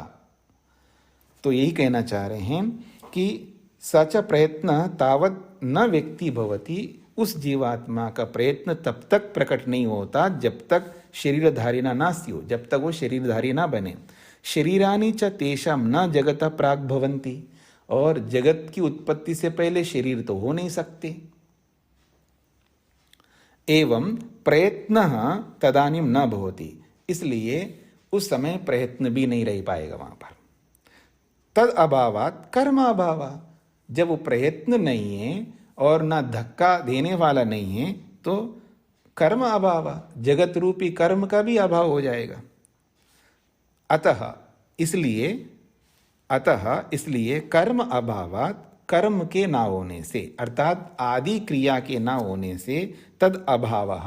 तो यही कहना चाह रहे हैं कि सच प्रयत्न तावत न व्यक्ति भवति, उस जीवात्मा का प्रयत्न तब तक प्रकट नहीं होता जब तक शरीरधारी ना स्युः, जब तक वो शरीरधारी ना बने। शरीरानि च तेषां न जगत प्राक् भवन्ति, और जगत की उत्पत्ति से पहले शरीर तो हो नहीं सकते। एवं प्रयत्न तदानीं न भवति, इसलिए उस समय प्रयत्न भी नहीं रह पाएगा वहां पर। तद अभावात कर्म अभावा, जब वो प्रयत्न नहीं है और ना धक्का देने वाला नहीं है तो कर्म अभाव, जगत रूपी कर्म का भी अभाव हो जाएगा। अतः इसलिए कर्म अभावात, कर्म के ना होने से अर्थात आदि क्रिया के ना होने से तद अभावः,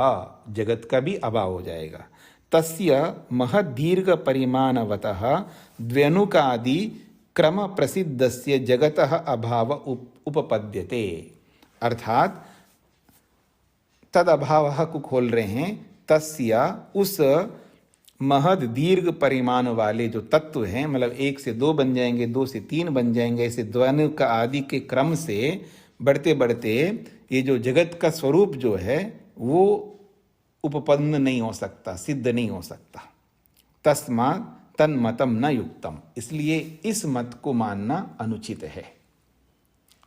जगत का भी अभाव हो जाएगा। तस्य महद दीर्घ परिमाणवतः द्व्यनुकादि क्रम प्रसिद्धस्य जगतः अभाव उपपद्यते। अर्थात तद अभावः को खोल रहे हैं, तस्य उस महद दीर्घ परिमाण वाले जो तत्व हैं, मतलब 1 से 2 बन जाएंगे, 2 से 3 बन जाएंगे, ऐसे द्वनु का आदि के क्रम से बढ़ते बढ़ते ये जो जगत का स्वरूप जो है वो उपपन्न नहीं हो सकता, सिद्ध नहीं हो सकता। तस्मात् तन्मतम न युक्तम, इसलिए इस मत को मानना अनुचित है।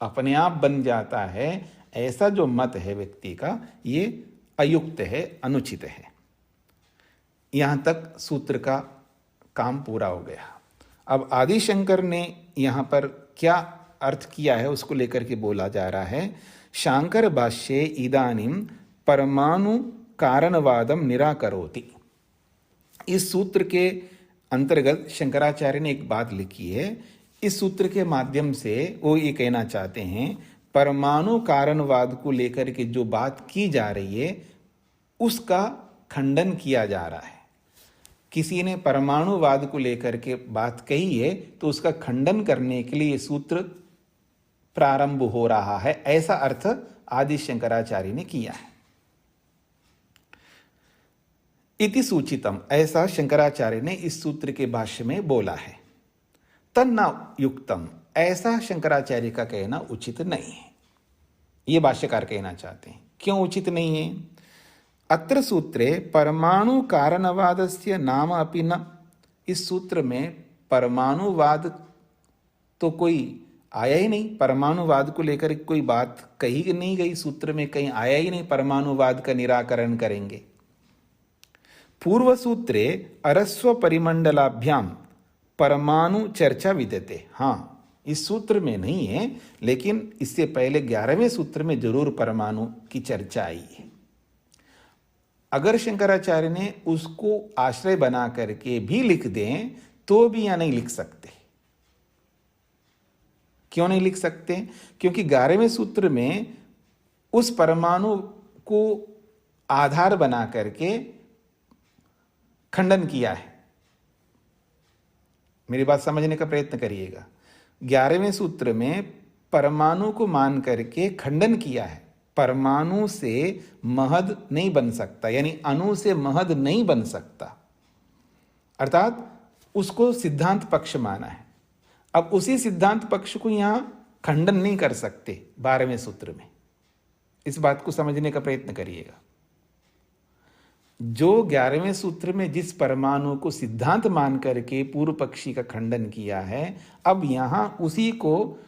अपने आप बन जाता है ऐसा जो मत है व्यक्ति का, ये अयुक्त है, अनुचित है। यहां तक सूत्र का काम पूरा हो गया। अब आदि शंकर ने यहां पर क्या अर्थ किया है उसको लेकर के बोला जा रहा है। शांकर भाष्ये इदानीम परमाणु कारणवादम निराकरोति। इस सूत्र के अंतर्गत शंकराचार्य ने एक बात लिखी है। इस सूत्र के माध्यम से वो ये कहना चाहते हैं, परमाणु कारणवाद को लेकर के जो बात की जा रही है उसका खंडन किया जा रहा है। किसी ने परमाणुवाद को लेकर के बात कही है तो उसका खंडन करने के लिए ये सूत्र प्रारंभ हो रहा है, ऐसा अर्थ आदि शंकराचार्य ने किया है। इति सूचितम, ऐसा शंकराचार्य ने इस सूत्र के भाष्य में बोला है। तन्ना युक्तम, ऐसा शंकराचार्य का कहना उचित नहीं है, ये भाष्यकार कहना चाहते हैं। क्यों उचित नहीं है? अत्र सूत्रे परमाणु कारणवादस्य नाम अपि न, इस सूत्र में परमाणुवाद तो कोई आया ही नहीं, परमाणुवाद को लेकर कोई बात कही नहीं गई, सूत्र में कहीं आया ही नहीं परमाणुवाद का निराकरण करेंगे। पूर्व सूत्रे अरस्व परिमंडलाभ्याम परमाणु चर्चा विद्यते, हाँ इस सूत्र में नहीं है, लेकिन इससे पहले 11वें सूत्र में जरूर परमाणु की चर्चा आई है। अगर शंकराचार्य ने उसको आश्रय बना करके भी लिख दें तो भी यहाँ नहीं लिख सकते, क्यों नहीं लिख सकते? क्योंकि 11वें सूत्र में उस परमाणु को आधार बना करके खंडन किया है। मेरी बात समझने का प्रयत्न करिएगा। 11वें सूत्र में परमाणु को मान करके खंडन किया है। परमाणु से महद नहीं बन सकता, यानी अणु से महद नहीं बन सकता, अर्थात उसको सिद्धांत पक्ष माना है। अब उसी सिद्धांत पक्ष को यहां खंडन नहीं कर सकते 12वें सूत्र में। इस बात को समझने का प्रयत्न करिएगा। जो 11वें सूत्र में जिस परमाणु को सिद्धांत मान करके पूर्व पक्षी का खंडन किया है, अब यहां उसी को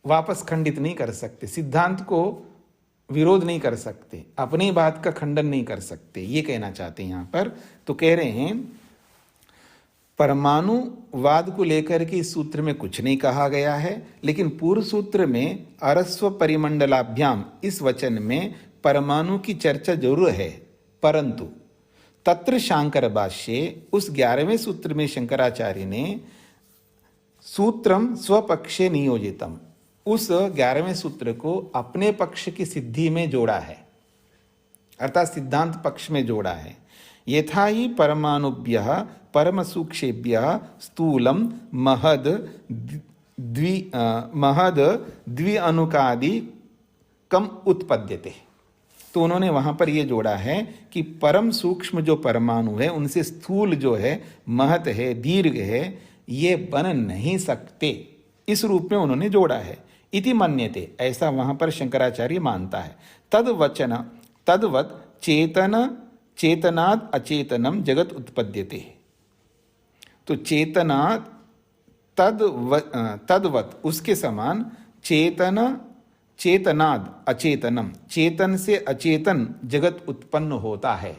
वापस खंडित नहीं कर सकते, सिद्धांत को विरोध नहीं कर सकते, अपनी बात का खंडन नहीं कर सकते, ये कहना चाहते हैं यहां पर। तो कह रहे हैं परमाणुवाद को लेकर के इस सूत्र में कुछ नहीं कहा गया है, लेकिन पूर्व सूत्र में अरस्व परिमंडलाभ्याम इस वचन में परमाणु की चर्चा जरूर है, परंतु तत्र शांकर भाष्ये उस 11वें सूत्र में शंकराचार्य ने सूत्रम स्वपक्षे नियोजितम, उस 11वें सूत्र को अपने पक्ष की सिद्धि में जोड़ा है, अर्थात सिद्धांत पक्ष में जोड़ा है। यथा ही परमाणुभ्यः परमसूक्षेभ्यः स्थूलम महद द्वि अनुकादि कम उत्पद्यते। तो उन्होंने वहां पर यह जोड़ा है कि परम सूक्ष्म जो परमाणु है उनसे स्थूल जो है, महत है, दीर्घ है, ये बन नहीं सकते, इस रूप में उन्होंने जोड़ा है। इति मन्यते, ऐसा वहां पर शंकराचार्य मानता है। तद्वत् चेतनात् अचेतनम जगत उत्पद्यते। तो चेतनात् तद्वत् उसके समान चेतनाद अचेतनम, चेतन से अचेतन जगत उत्पन्न होता है।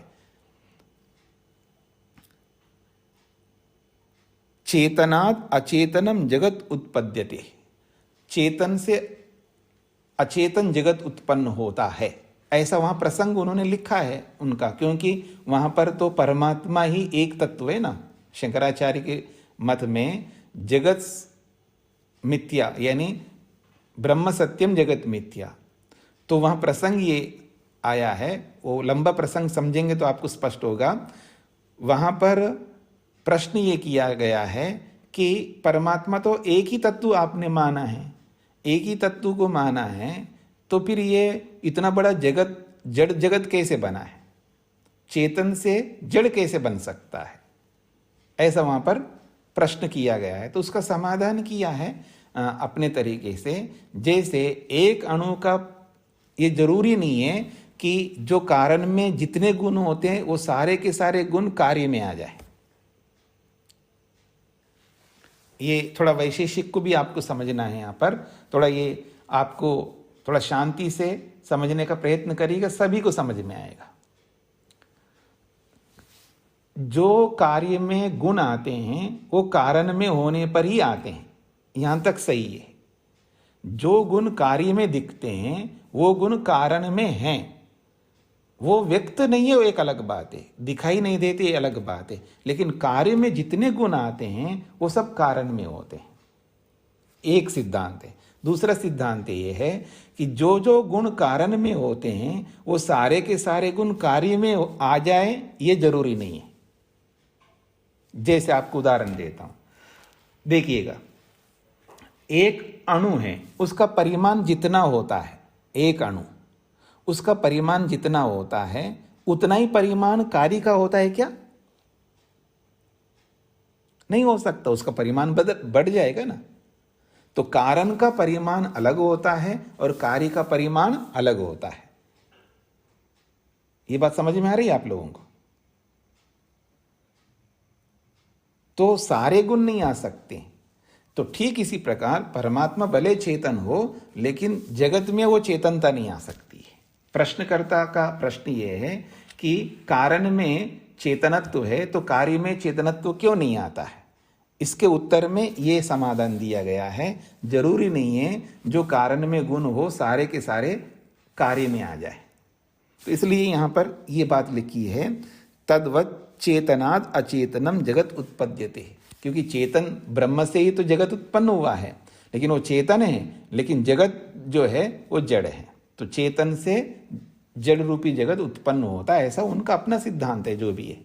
चेतनाद अचेतनम जगत उत्पद्यते, चेतन से अचेतन जगत उत्पन्न होता है, ऐसा वहां प्रसंग उन्होंने लिखा है उनका, क्योंकि वहां पर तो परमात्मा ही एक तत्व है ना। शंकराचार्य के मत में जगत मिथ्या, यानी ब्रह्म सत्यम जगत मिथ्या, तो वहां प्रसंग ये आया है। वो लंबा प्रसंग समझेंगे तो आपको स्पष्ट होगा। वहां पर प्रश्न ये किया गया है कि परमात्मा तो एक ही तत्व आपने माना है, एक ही तत्व को माना है, तो फिर ये इतना बड़ा जगत, जड़ जगत कैसे बना है? चेतन से जड़ कैसे बन सकता है? ऐसा वहां पर प्रश्न किया गया है। तो उसका समाधान किया है अपने तरीके से। जैसे एक अणु का ये जरूरी नहीं है कि जो कारण में जितने गुण होते हैं वो सारे के सारे गुण कार्य में आ जाए। ये थोड़ा वैशेषिक को भी आपको समझना है। यहाँ पर थोड़ा ये आपको थोड़ा शांति से समझने का प्रयत्न करिएगा, सभी को समझ में आएगा। जो कार्य में गुण आते हैं वो कारण में होने पर ही आते हैं, यहां तक सही है। जो गुण कार्य में दिखते हैं वो गुण कारण में हैं, वो व्यक्त नहीं है, वो एक अलग बात है, दिखाई नहीं देते, ये अलग बात है। लेकिन कार्य में जितने गुण आते हैं वो सब कारण में होते हैं, एक सिद्धांत है। दूसरा सिद्धांत ये है कि जो जो गुण कारण में होते हैं वो सारे के सारे गुण कार्य में आ जाए, ये जरूरी नहीं है। जैसे आपको उदाहरण देता हूं, देखिएगा, एक अणु है, उसका परिमाण जितना होता है, एक अणु उसका परिमाण जितना होता है उतना ही परिमाण कार्य का होता है क्या? नहीं हो सकता, उसका परिमाण बढ़ जाएगा ना। तो कारण का परिमाण अलग होता है और कार्य का परिमाण अलग होता है। ये बात समझ में आ रही है आप लोगों को? तो सारे गुण नहीं आ सकते। तो ठीक इसी प्रकार परमात्मा भले चेतन हो, लेकिन जगत में वो चेतनता नहीं आ सकती है। प्रश्नकर्ता का प्रश्न ये है कि कारण में चेतनत्व है तो कार्य में चेतनत्व क्यों नहीं आता है? इसके उत्तर में ये समाधान दिया गया है, जरूरी नहीं है जो कारण में गुण हो सारे के सारे कार्य में आ जाए। तो इसलिए यहां पर यह बात लिखी है, तद्वत् चेतनाद अचेतनम जगत उत्पद्यते, क्योंकि चेतन ब्रह्म से ही तो जगत उत्पन्न हुआ है। लेकिन वो चेतन है, लेकिन जगत जो है वो जड़ है। तो चेतन से जड़ रूपी जगत उत्पन्न होता है, ऐसा उनका अपना सिद्धांत है जो भी है।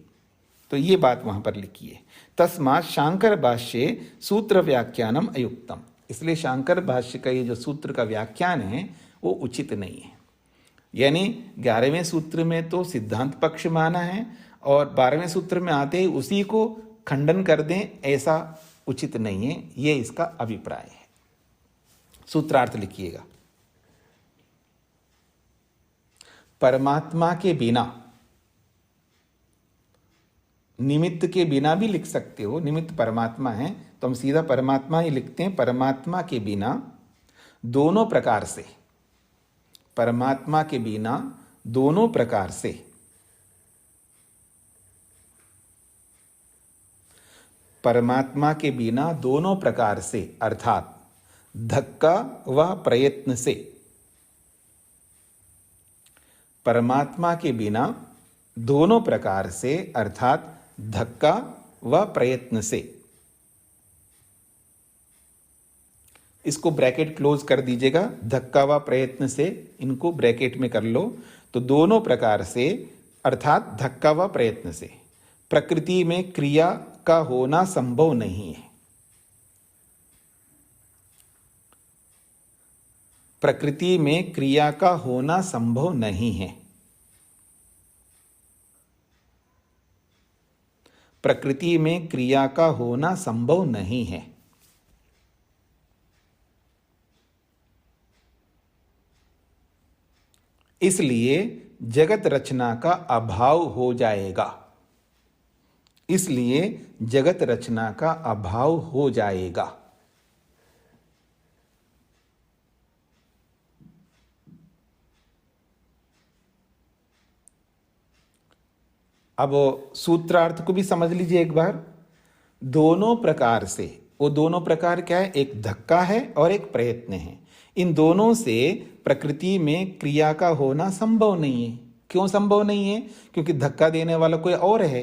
तो ये बात वहां पर लिखी है। तस्मात् शांकर भाष्ये सूत्र व्याख्यानम अयुक्तम, इसलिए शांकर भाष्य का ये जो सूत्र का व्याख्यान है वो उचित नहीं है। यानी 11वें सूत्र में तो सिद्धांत पक्ष माना है और 12वें सूत्र में आते ही उसी को खंडन कर दें, ऐसा उचित नहीं है, ये इसका अभिप्राय है। सूत्रार्थ लिखिएगा। परमात्मा के बिना, निमित्त के बिना भी लिख सकते हो, निमित्त परमात्मा है तो हम सीधा परमात्मा ही लिखते हैं। परमात्मा के बिना दोनों प्रकार से, परमात्मा के बिना दोनों प्रकार से, परमात्मा के बिना दोनों प्रकार से अर्थात धक्का व प्रयत्न से, परमात्मा के बिना दोनों प्रकार से अर्थात धक्का व प्रयत्न से, इसको ब्रैकेट क्लोज कर दीजिएगा, धक्का व प्रयत्न से, इनको ब्रैकेट में कर लो। तो दोनों प्रकार से अर्थात धक्का व प्रयत्न से प्रकृति में क्रिया का होना संभव नहीं है। प्रकृति में क्रिया का होना संभव नहीं है। प्रकृति में क्रिया का होना संभव नहीं है। इसलिए जगत रचना का अभाव हो जाएगा। इसलिए जगत रचना का अभाव हो जाएगा। अब सूत्रार्थ को भी समझ लीजिए एक बार। दोनों प्रकार से, वो दोनों प्रकार क्या है? एक धक्का है और एक प्रयत्न है। इन दोनों से प्रकृति में क्रिया का होना संभव नहीं है। क्यों संभव नहीं है? क्योंकि धक्का देने वाला कोई और है,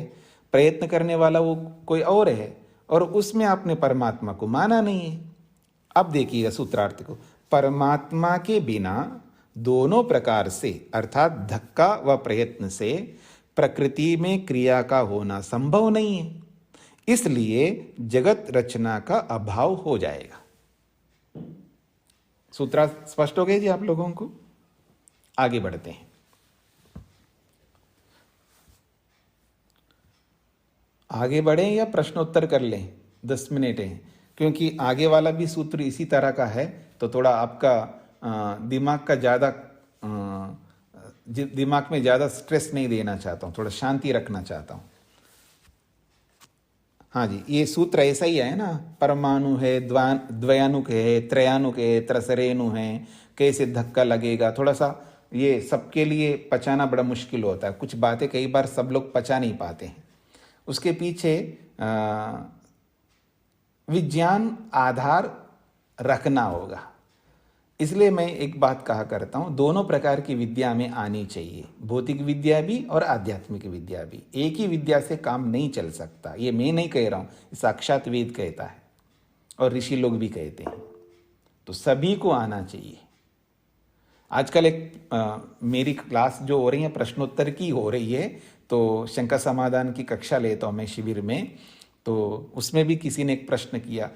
प्रयत्न करने वाला वो कोई और है, और उसमें आपने परमात्मा को माना नहीं है। अब देखिएगा सूत्रार्थ को। परमात्मा के बिना दोनों प्रकार से अर्थात धक्का व प्रयत्न से प्रकृति में क्रिया का होना संभव नहीं है, इसलिए जगत रचना का अभाव हो जाएगा। सूत्रार्थ स्पष्ट हो गए जी आप लोगों को? आगे बढ़ते हैं। आगे बढ़ें या प्रश्नोत्तर कर लें? 10 मिनट है, क्योंकि आगे वाला भी सूत्र इसी तरह का है, तो थोड़ा आपका दिमाग का ज़्यादा दिमाग में ज़्यादा स्ट्रेस नहीं देना चाहता हूँ, थोड़ा शांति रखना चाहता हूँ। हाँ जी, ये सूत्र ऐसा ही है ना, परमाणु है, द्वयानुक है, त्रयानुक है, त्रसरेणु है, कैसे धक्का लगेगा, थोड़ा सा ये सबके लिए पचाना बड़ा मुश्किल होता है। कुछ बातें कई बार सब लोग पचा नहीं पाते हैं। उसके पीछे विज्ञान आधार रखना होगा। इसलिए मैं एक बात कहा करता हूँ, दोनों प्रकार की विद्या में आनी चाहिए, भौतिक विद्या भी और आध्यात्मिक विद्या भी। एक ही विद्या से काम नहीं चल सकता। ये मैं नहीं कह रहा हूँ, साक्षात वेद कहता है और ऋषि लोग भी कहते हैं। तो सभी को आना चाहिए। आजकल एक मेरी क्लास जो हो रही है प्रश्नोत्तर की हो रही है, तो शंका समाधान की कक्षा लेता हूँ मैं शिविर में। तो उसमें भी किसी ने एक प्रश्न किया,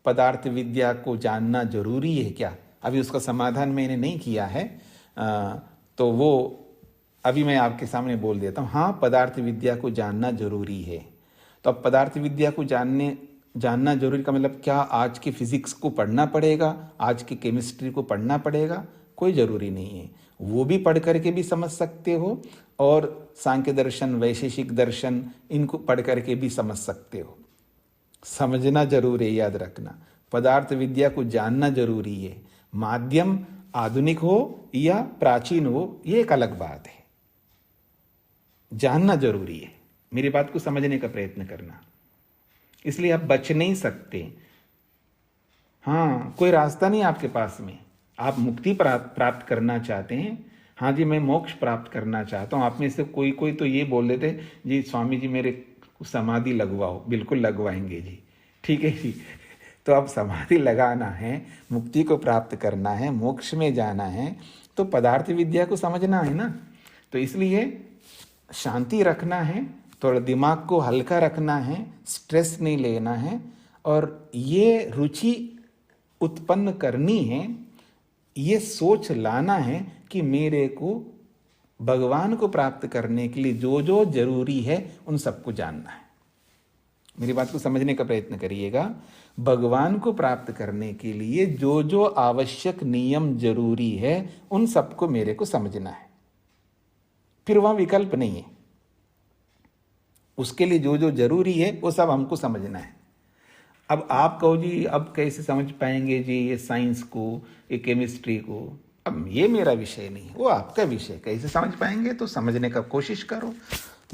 पदार्थ विद्या को जानना जरूरी है क्या? अभी उसका समाधान मैंने नहीं किया है, तो वो अभी मैं आपके सामने बोल देता हूँ। हाँ, पदार्थ विद्या को जानना जरूरी है। तो अब पदार्थ विद्या को जानना जरूरी का मतलब क्या? आज की फिजिक्स को पढ़ना पड़ेगा, आज की केमिस्ट्री को पढ़ना पड़ेगा? कोई ज़रूरी नहीं है। वो भी पढ़ करके भी समझ सकते हो, और सांख्य दर्शन, वैशेषिक दर्शन, इनको पढ़ करके भी समझ सकते हो। समझना जरूर है, याद रखना। पदार्थ विद्या को जानना जरूरी है। माध्यम आधुनिक हो या प्राचीन हो, ये एक अलग बात है। जानना जरूरी है। मेरी बात को समझने का प्रयत्न करना। इसलिए आप बच नहीं सकते। हाँ, कोई रास्ता नहीं आपके पास में। आप मुक्ति प्राप्त करना चाहते हैं, हाँ जी मैं मोक्ष प्राप्त करना चाहता हूँ। आप में से कोई तो ये बोल देते जी स्वामी जी मेरे समाधि लगवाओ। बिल्कुल लगवाएंगे जी, ठीक है जी। तो अब समाधि लगाना है, मुक्ति को प्राप्त करना है, मोक्ष में जाना है, तो पदार्थ विद्या को समझना है ना। तो इसलिए शांति रखना है, थोड़ा दिमाग को हल्का रखना है, स्ट्रेस नहीं लेना है, और ये रुचि उत्पन्न करनी है, ये सोच लाना है कि मेरे को भगवान को प्राप्त करने के लिए जो जो जरूरी है उन सबको जानना है। मेरी बात को समझने का प्रयत्न करिएगा। भगवान को प्राप्त करने के लिए जो जो आवश्यक नियम जरूरी है उन सबको मेरे को समझना है, फिर वहां विकल्प नहीं है। उसके लिए जो जो जरूरी है वो सब हमको समझना है। अब आप कहो जी अब कैसे समझ पाएंगे जी ये साइंस को, ये केमिस्ट्री को, अब ये मेरा विषय नहीं है, वो आपका विषय। कैसे समझ पाएंगे तो समझने का कोशिश करो।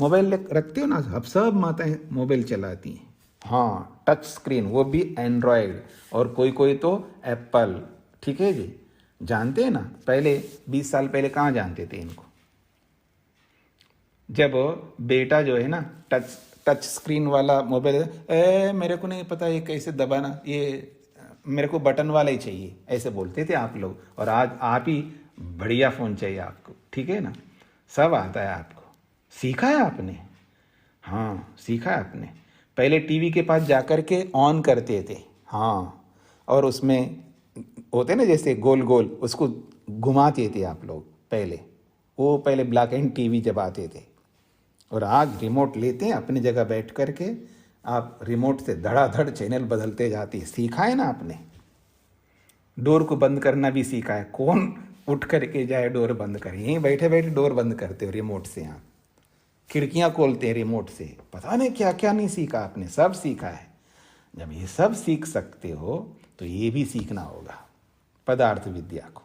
मोबाइल रखते हो ना, अब सब माताएं मोबाइल चलाती हैं। हाँ, टच स्क्रीन, वो भी एंड्रॉयड, और कोई कोई तो एप्पल। ठीक है जी, जानते हैं ना, पहले 20 साल पहले कहाँ जानते थे इनको। जब बेटा जो है ना टच स्क्रीन वाला मोबाइल, मेरे को नहीं पता ये कैसे दबाना, ये मेरे को बटन वाला ही चाहिए, ऐसे बोलते थे आप लोग। और आज आप ही बढ़िया फ़ोन चाहिए आपको, ठीक है ना, सब आता है आपको। सीखा है आपने, हाँ सीखा है आपने। पहले टीवी के पास जाकर के ऑन करते थे, हाँ, और उसमें होते ना जैसे गोल गोल, उसको घुमाते थे आप लोग पहले। वो पहले ब्लैक एंड टीवी जब आते थे। और आज रिमोट लेते हैं, अपनी जगह बैठ करके आप रिमोट से धड़ाधड़ चैनल बदलते जाते हैं। सीखा है ना आपने। डोर को बंद करना भी सीखा है। कौन उठ करके जाए डोर बंद करे, यहीं बैठे बैठे डोर बंद करते हो रिमोट से। आप खिड़कियां खोलते हैं रिमोट से। पता नहीं क्या क्या नहीं सीखा आपने, सब सीखा है। जब ये सब सीख सकते हो तो ये भी सीखना होगा, पदार्थ विद्या को।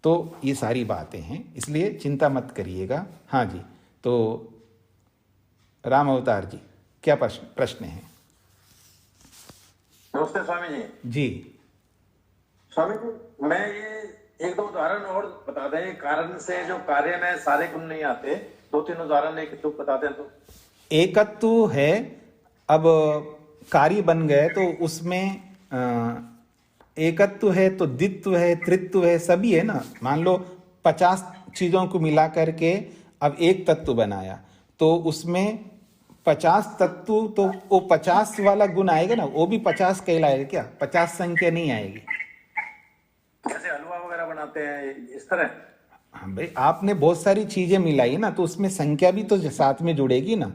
तो ये सारी बातें हैं, इसलिए चिंता मत करिएगा। हाँ जी, तो राम अवतार जी, क्या प्रश्न है? नमस्ते स्वामी जी। जी स्वामी जी, मैं ये एक दो उदाहरण और बता दें। कारण से जो कार्य में सारे गुण नहीं आते, दो तीन उदाहरण एक दो बता दें तो। एकत्व है, अब कार्य बन गए तो उसमें एकत्व है तो द्वित्व है, त्रित्व है, सभी है ना। मान लो 50 चीजों को मिला करके अब एक तत्व बनाया, तो उसमें 50 तत्व, तो वो 50 वाला गुण आएगा ना, वो भी 50 कहलाएगा क्या? 50 संख्या नहीं आएगी। जैसे हलवा वगैरह बनाते हैं इस तरह। हाँ भाई, आपने बहुत सारी चीजें मिलाई ना, तो उसमें संख्या भी तो साथ में जुड़ेगी ना।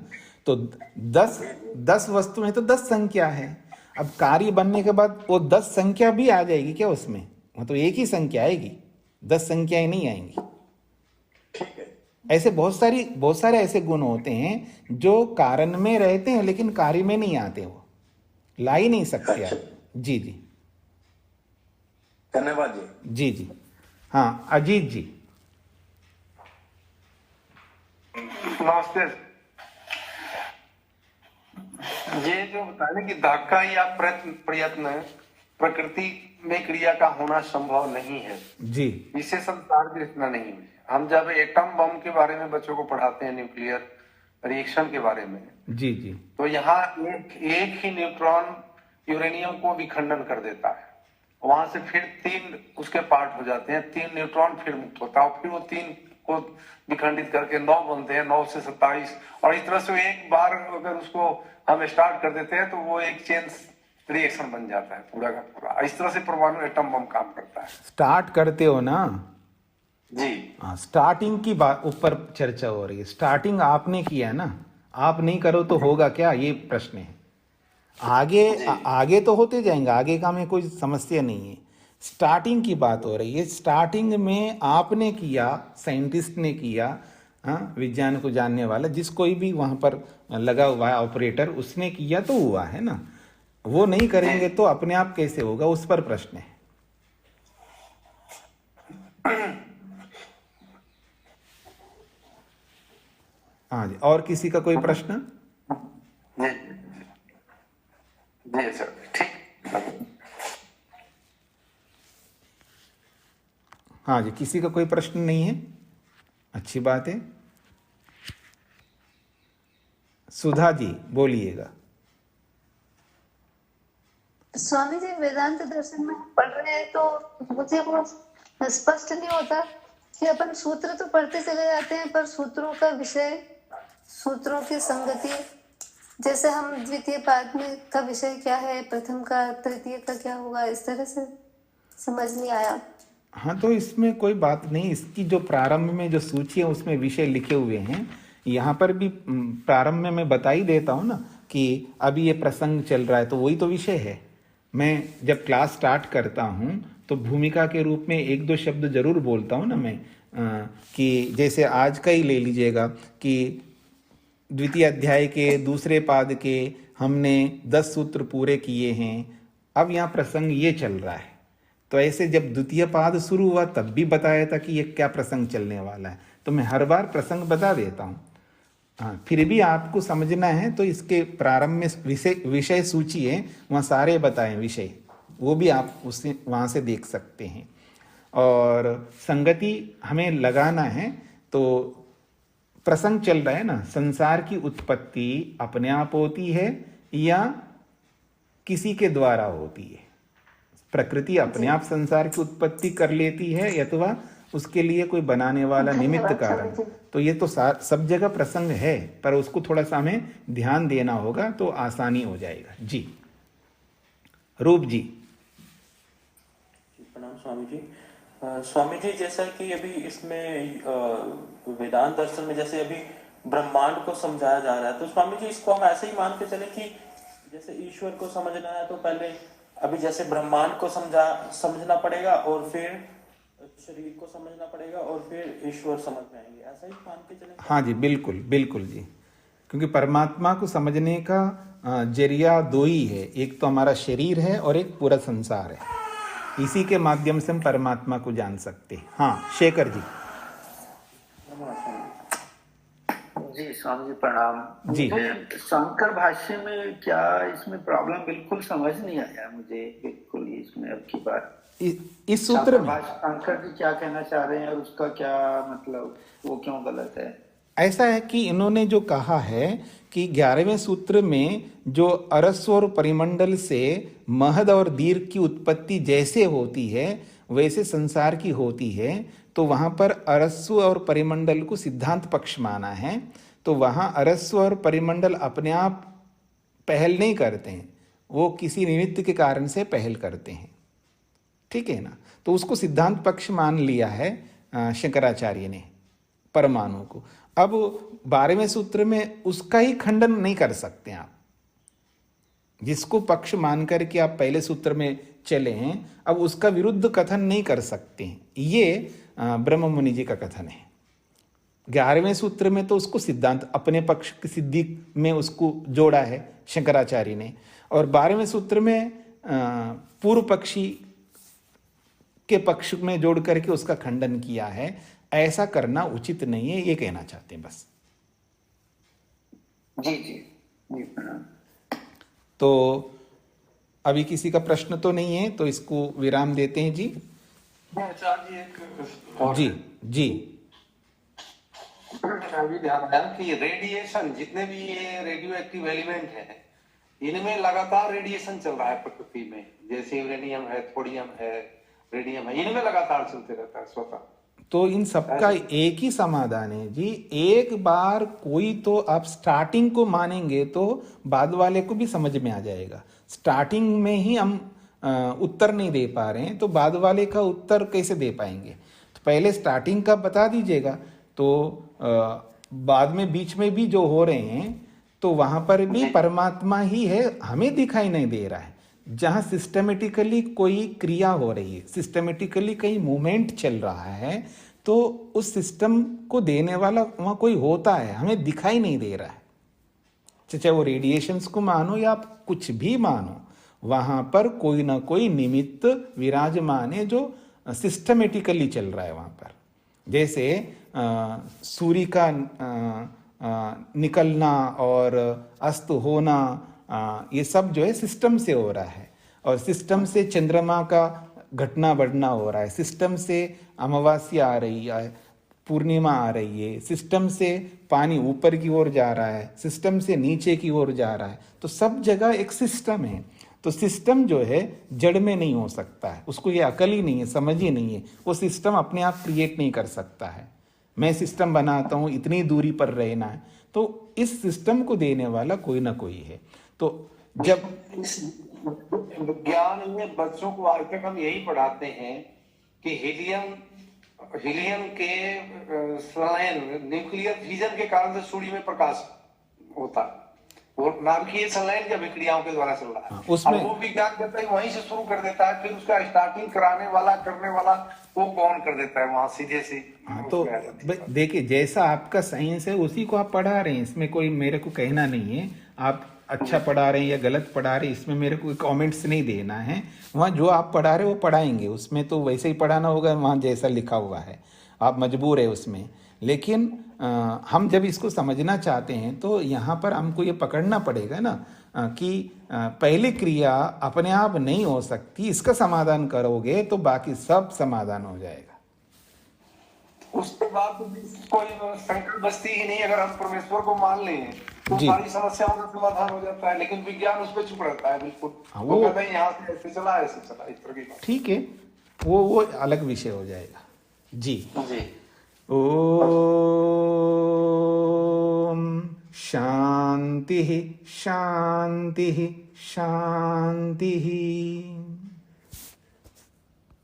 तो 10 वस्तु है तो 10 संख्या है। अब कार्य बनने के बाद वो 10 संख्या भी आ जाएगी क्या उसमें? वो तो एक ही संख्या आएगी, 10 संख्याएं नहीं आएंगी। ठीक है। ऐसे बहुत सारे ऐसे गुण होते हैं जो कारण में रहते हैं लेकिन कार्य में नहीं आते, वो ला ही नहीं सकते अच्छा। आप। जी जी धन्यवाद जी। जी जी। हाँ अजीत जी। नमस्ते। ये जो बताने की धक्का या प्रयत्न प्रकृति में क्रिया का होना संभव नहीं है जी इसे संसार में इतना नहीं है। हम जब एटम बम के बारे में बच्चों को पढ़ाते हैं, न्यूक्लियर रिएक्शन के बारे में, जी जी तो यहाँ एक ही न्यूट्रॉन यूरेनियम को विखंडन कर देता है। वहां से फिर 3 उसके पार्ट हो जाते हैं, 3 न्यूट्रॉन फिर मुक्त होता है, फिर वो 3 को विखंडित करके 9 बनते हैं, 9 से 27। और इस तरह से एक बार अगर उसको हम स्टार्ट कर देते हैं तो वो एक चेन रिएक्शन बन जाता है पूरा का पूरा। इस तरह से परमाणु एटम बम काम करता है। स्टार्ट करते हो ना जी हाँ, स्टार्टिंग की बात ऊपर चर्चा हो रही है। स्टार्टिंग आपने किया है ना, आप नहीं करो तो होगा क्या, ये प्रश्न है। आगे तो होते जाएंगे, आगे का में कोई समस्या नहीं है। स्टार्टिंग की बात हो रही है। स्टार्टिंग में आपने किया, साइंटिस्ट ने किया, हाँ, विज्ञान को जानने वाला जिस कोई भी वहां पर लगा हुआ है ऑपरेटर, उसने किया तो हुआ है ना। वो नहीं करेंगे तो अपने आप कैसे होगा, उस पर प्रश्न है। हाँ जी, और किसी का कोई प्रश्न? जी जी सर, ठीक। हाँ जी, किसी का कोई प्रश्न नहीं है, अच्छी बात है। सुधा जी बोलिएगा। स्वामी जी, वेदांत दर्शन में पढ़ रहे हैं तो मुझे वो स्पष्ट नहीं होता कि अपन सूत्र तो पढ़ते चले जाते हैं, पर सूत्रों का विषय, सूत्रों की संगति, जैसे हम द्वितीय पाद में का विषय क्या है, प्रथम का, तृतीय का क्या होगा, इस तरह से समझ नहीं आया। हाँ, तो इसमें कोई बात नहीं। इसकी जो प्रारंभ में जो सूची है उसमें विषय लिखे हुए हैं। यहाँ पर भी प्रारंभ में मैं बता ही देता हूँ ना कि अभी ये प्रसंग चल रहा है, तो वही तो विषय है। मैं जब क्लास स्टार्ट करता हूँ तो भूमिका के रूप में एक दो शब्द जरूर बोलता हूँ ना मैं, कि जैसे आज का ही ले लीजिएगा कि द्वितीय अध्याय के दूसरे पाद के हमने 10 सूत्र पूरे किए हैं, अब यहाँ प्रसंग ये चल रहा है। तो ऐसे जब द्वितीय पाद शुरू हुआ तब भी बताया था कि ये क्या प्रसंग चलने वाला है, तो मैं हर बार प्रसंग बता देता हूँ। हाँ, फिर भी आपको समझना है तो इसके प्रारंभ में विषय सूची है, वहाँ सारे बताएं विषय, वो भी आप उससे वहाँ से देख सकते हैं। और संगति हमें लगाना है, तो प्रसंग चल रहा है ना, संसार की उत्पत्ति अपने आप होती है या किसी के द्वारा होती है। प्रकृति अपने आप संसार की उत्पत्ति कर लेती है अथवा उसके लिए कोई बनाने वाला निमित्त कारण। तो ये तो सब जगह प्रसंग है, पर उसको थोड़ा सा हमें ध्यान देना होगा तो आसानी हो जाएगा। जी रूप जी। प्रणाम स्वामी जी। स्वामी जी, जैसा कि अभी इसमें वेदांत दर्शन में जैसे अभी ब्रह्मांड को समझाया जा रहा है, तो स्वामी जी इसको हम ऐसे ही मान के चले कि जैसे ईश्वर को समझना है तो पहले अभी जैसे ब्रह्मांड को समझना पड़ेगा और फिर शरीर को समझना पड़ेगा और फिर ईश्वर समझ में आएंगे, ऐसा ही मान के चले? हाँ जी, बिल्कुल बिल्कुल जी, क्योंकि परमात्मा को समझने का जरिया दो ही है, एक तो हमारा शरीर है और एक पूरा संसार है। इसी के माध्यम से हम परमात्मा को जान सकते हैं। हाँ शेखर जी। जी स्वामी जी प्रणाम जी। मुझे शंकर भाष्य में क्या इसमें प्रॉब्लम बिल्कुल समझ नहीं आया मुझे, बिल्कुल इसमें अब की बार इस सूत्र में शंकर जी क्या कहना चाह रहे हैं और उसका क्या मतलब, वो क्यों गलत है? ऐसा है कि इन्होंने जो कहा है कि 11वें सूत्र में जो अरस्व और परिमंडल से महद और दीर्घ की उत्पत्ति जैसे होती है वैसे संसार की होती है, तो वहां पर अरस्व और परिमंडल को सिद्धांत पक्ष माना है। तो वहां अरस्व और परिमंडल अपने आप पहल नहीं करते हैं, वो किसी निमित्त के कारण से पहल करते हैं, ठीक है ना। तो उसको सिद्धांत पक्ष मान लिया है शंकराचार्य ने परमाणु को। अब 12वें सूत्र में उसका ही खंडन नहीं कर सकते आप, जिसको पक्ष मान करके आप पहले सूत्र में चले हैं, अब उसका विरुद्ध कथन नहीं कर सकते हैं। ये ब्रह्म मुनि जी का कथन है। 11वें सूत्र में तो उसको सिद्धांत अपने पक्ष की सिद्धि में उसको जोड़ा है शंकराचार्य ने, और 12वें सूत्र में पूर्व पक्षी के पक्ष में जोड़ करके उसका खंडन किया है। ऐसा करना उचित नहीं है, ये कहना चाहते हैं बस। जी जी जी प्रणाम। तो अभी किसी का प्रश्न तो नहीं है, तो इसको विराम देते हैं जी। आचार्य जी एक और जी जी अभी ध्यान आया कि रेडिएशन, जितने भी ये रेडियो एक्टिव एलिमेंट है, इनमें लगातार रेडिएशन चल रहा है प्रकृति में। जैसे यूरेनियम है, थोडियम है, रेडियम है, इनमें लगातार चलते रहता है स्वतः। तो इन सबका एक ही समाधान है जी। एक बार कोई तो आप स्टार्टिंग को मानेंगे तो बाद वाले को भी समझ में आ जाएगा। स्टार्टिंग में ही हम उत्तर नहीं दे पा रहे हैं तो बाद वाले का उत्तर कैसे दे पाएंगे। तो पहले स्टार्टिंग का बता दीजिएगा, तो बाद में बीच में भी जो हो रहे हैं तो वहां पर भी परमात्मा ही है, हमें दिखाई नहीं दे रहा है। जहां सिस्टमेटिकली कोई क्रिया हो रही है, सिस्टमेटिकली कहीं मूवमेंट चल रहा है, तो उस सिस्टम को देने वाला वहां कोई होता है, हमें दिखाई नहीं दे रहा है। चाहे वो रेडिएशंस को मानो या आप कुछ भी मानो, वहां पर कोई ना कोई निमित्त विराजमान है जो सिस्टमेटिकली चल रहा है वहां पर। जैसे सूर्य का निकलना और अस्त होना, ये सब जो है सिस्टम से हो रहा है, और सिस्टम से चंद्रमा का घटना बढ़ना हो रहा है, सिस्टम से अमावस्या आ रही है, पूर्णिमा आ रही है, सिस्टम से पानी ऊपर की ओर जा रहा है, सिस्टम से नीचे की ओर जा रहा है। तो सब जगह एक सिस्टम है। तो सिस्टम जो है जड़ में नहीं हो सकता है, उसको ये अकल ही नहीं है, समझ ही नहीं है, वो सिस्टम अपने आप क्रिएट नहीं कर सकता है। मैं सिस्टम बनाता हूँ, इतनी दूरी पर रहना है, तो इस सिस्टम को देने वाला कोई ना कोई है। तो जब विज्ञान में बच्चों को आज तक हम यही पढ़ाते हैं कि हीलियम के संलयन न्यूक्लियर फिजन के कारण से सूर्य में प्रकाश होता है। वो नाभिकीय संलयन की अभिक्रियाओं के द्वारा चल रहा है। उसमें वो विज्ञान कहता है वहीं से शुरू कर देता है, फिर उसका स्टार्टिंग कराने वाला करने वाला वो कौन कर देता है वहां सीधे से। तो देखिए, जैसा आपका साइंस है उसी को आप पढ़ा रहे हैं, इसमें कोई मेरे को कहना नहीं है आप अच्छा पढ़ा रहे हैं या गलत पढ़ा रहे हैं, इसमें मेरे को कमेंट्स नहीं देना है। वहाँ जो आप पढ़ा रहे हो वो पढ़ाएंगे, उसमें तो वैसे ही पढ़ाना होगा, वहाँ जैसा लिखा हुआ है आप मजबूर है उसमें। लेकिन हम जब इसको समझना चाहते हैं तो यहाँ पर हमको ये पकड़ना पड़ेगा ना कि पहली क्रिया अपने आप नहीं हो सकती, इसका समाधान करोगे तो बाकी सब समाधान हो जाएगा। उसके बाद तो कोई संकट बचती ही नहीं। अगर हम परमेश्वर को मान लें तो सारी समस्याओं का समाधान हो जाता है, लेकिन विज्ञान उस पर चुप रहता है बिल्कुल। वो कहता है यहाँ से ऐसे चला ऐसे चला, इस तरह की बात। ठीक है, वो अलग विषय हो जाएगा जी। ओम शांति शांति शांति।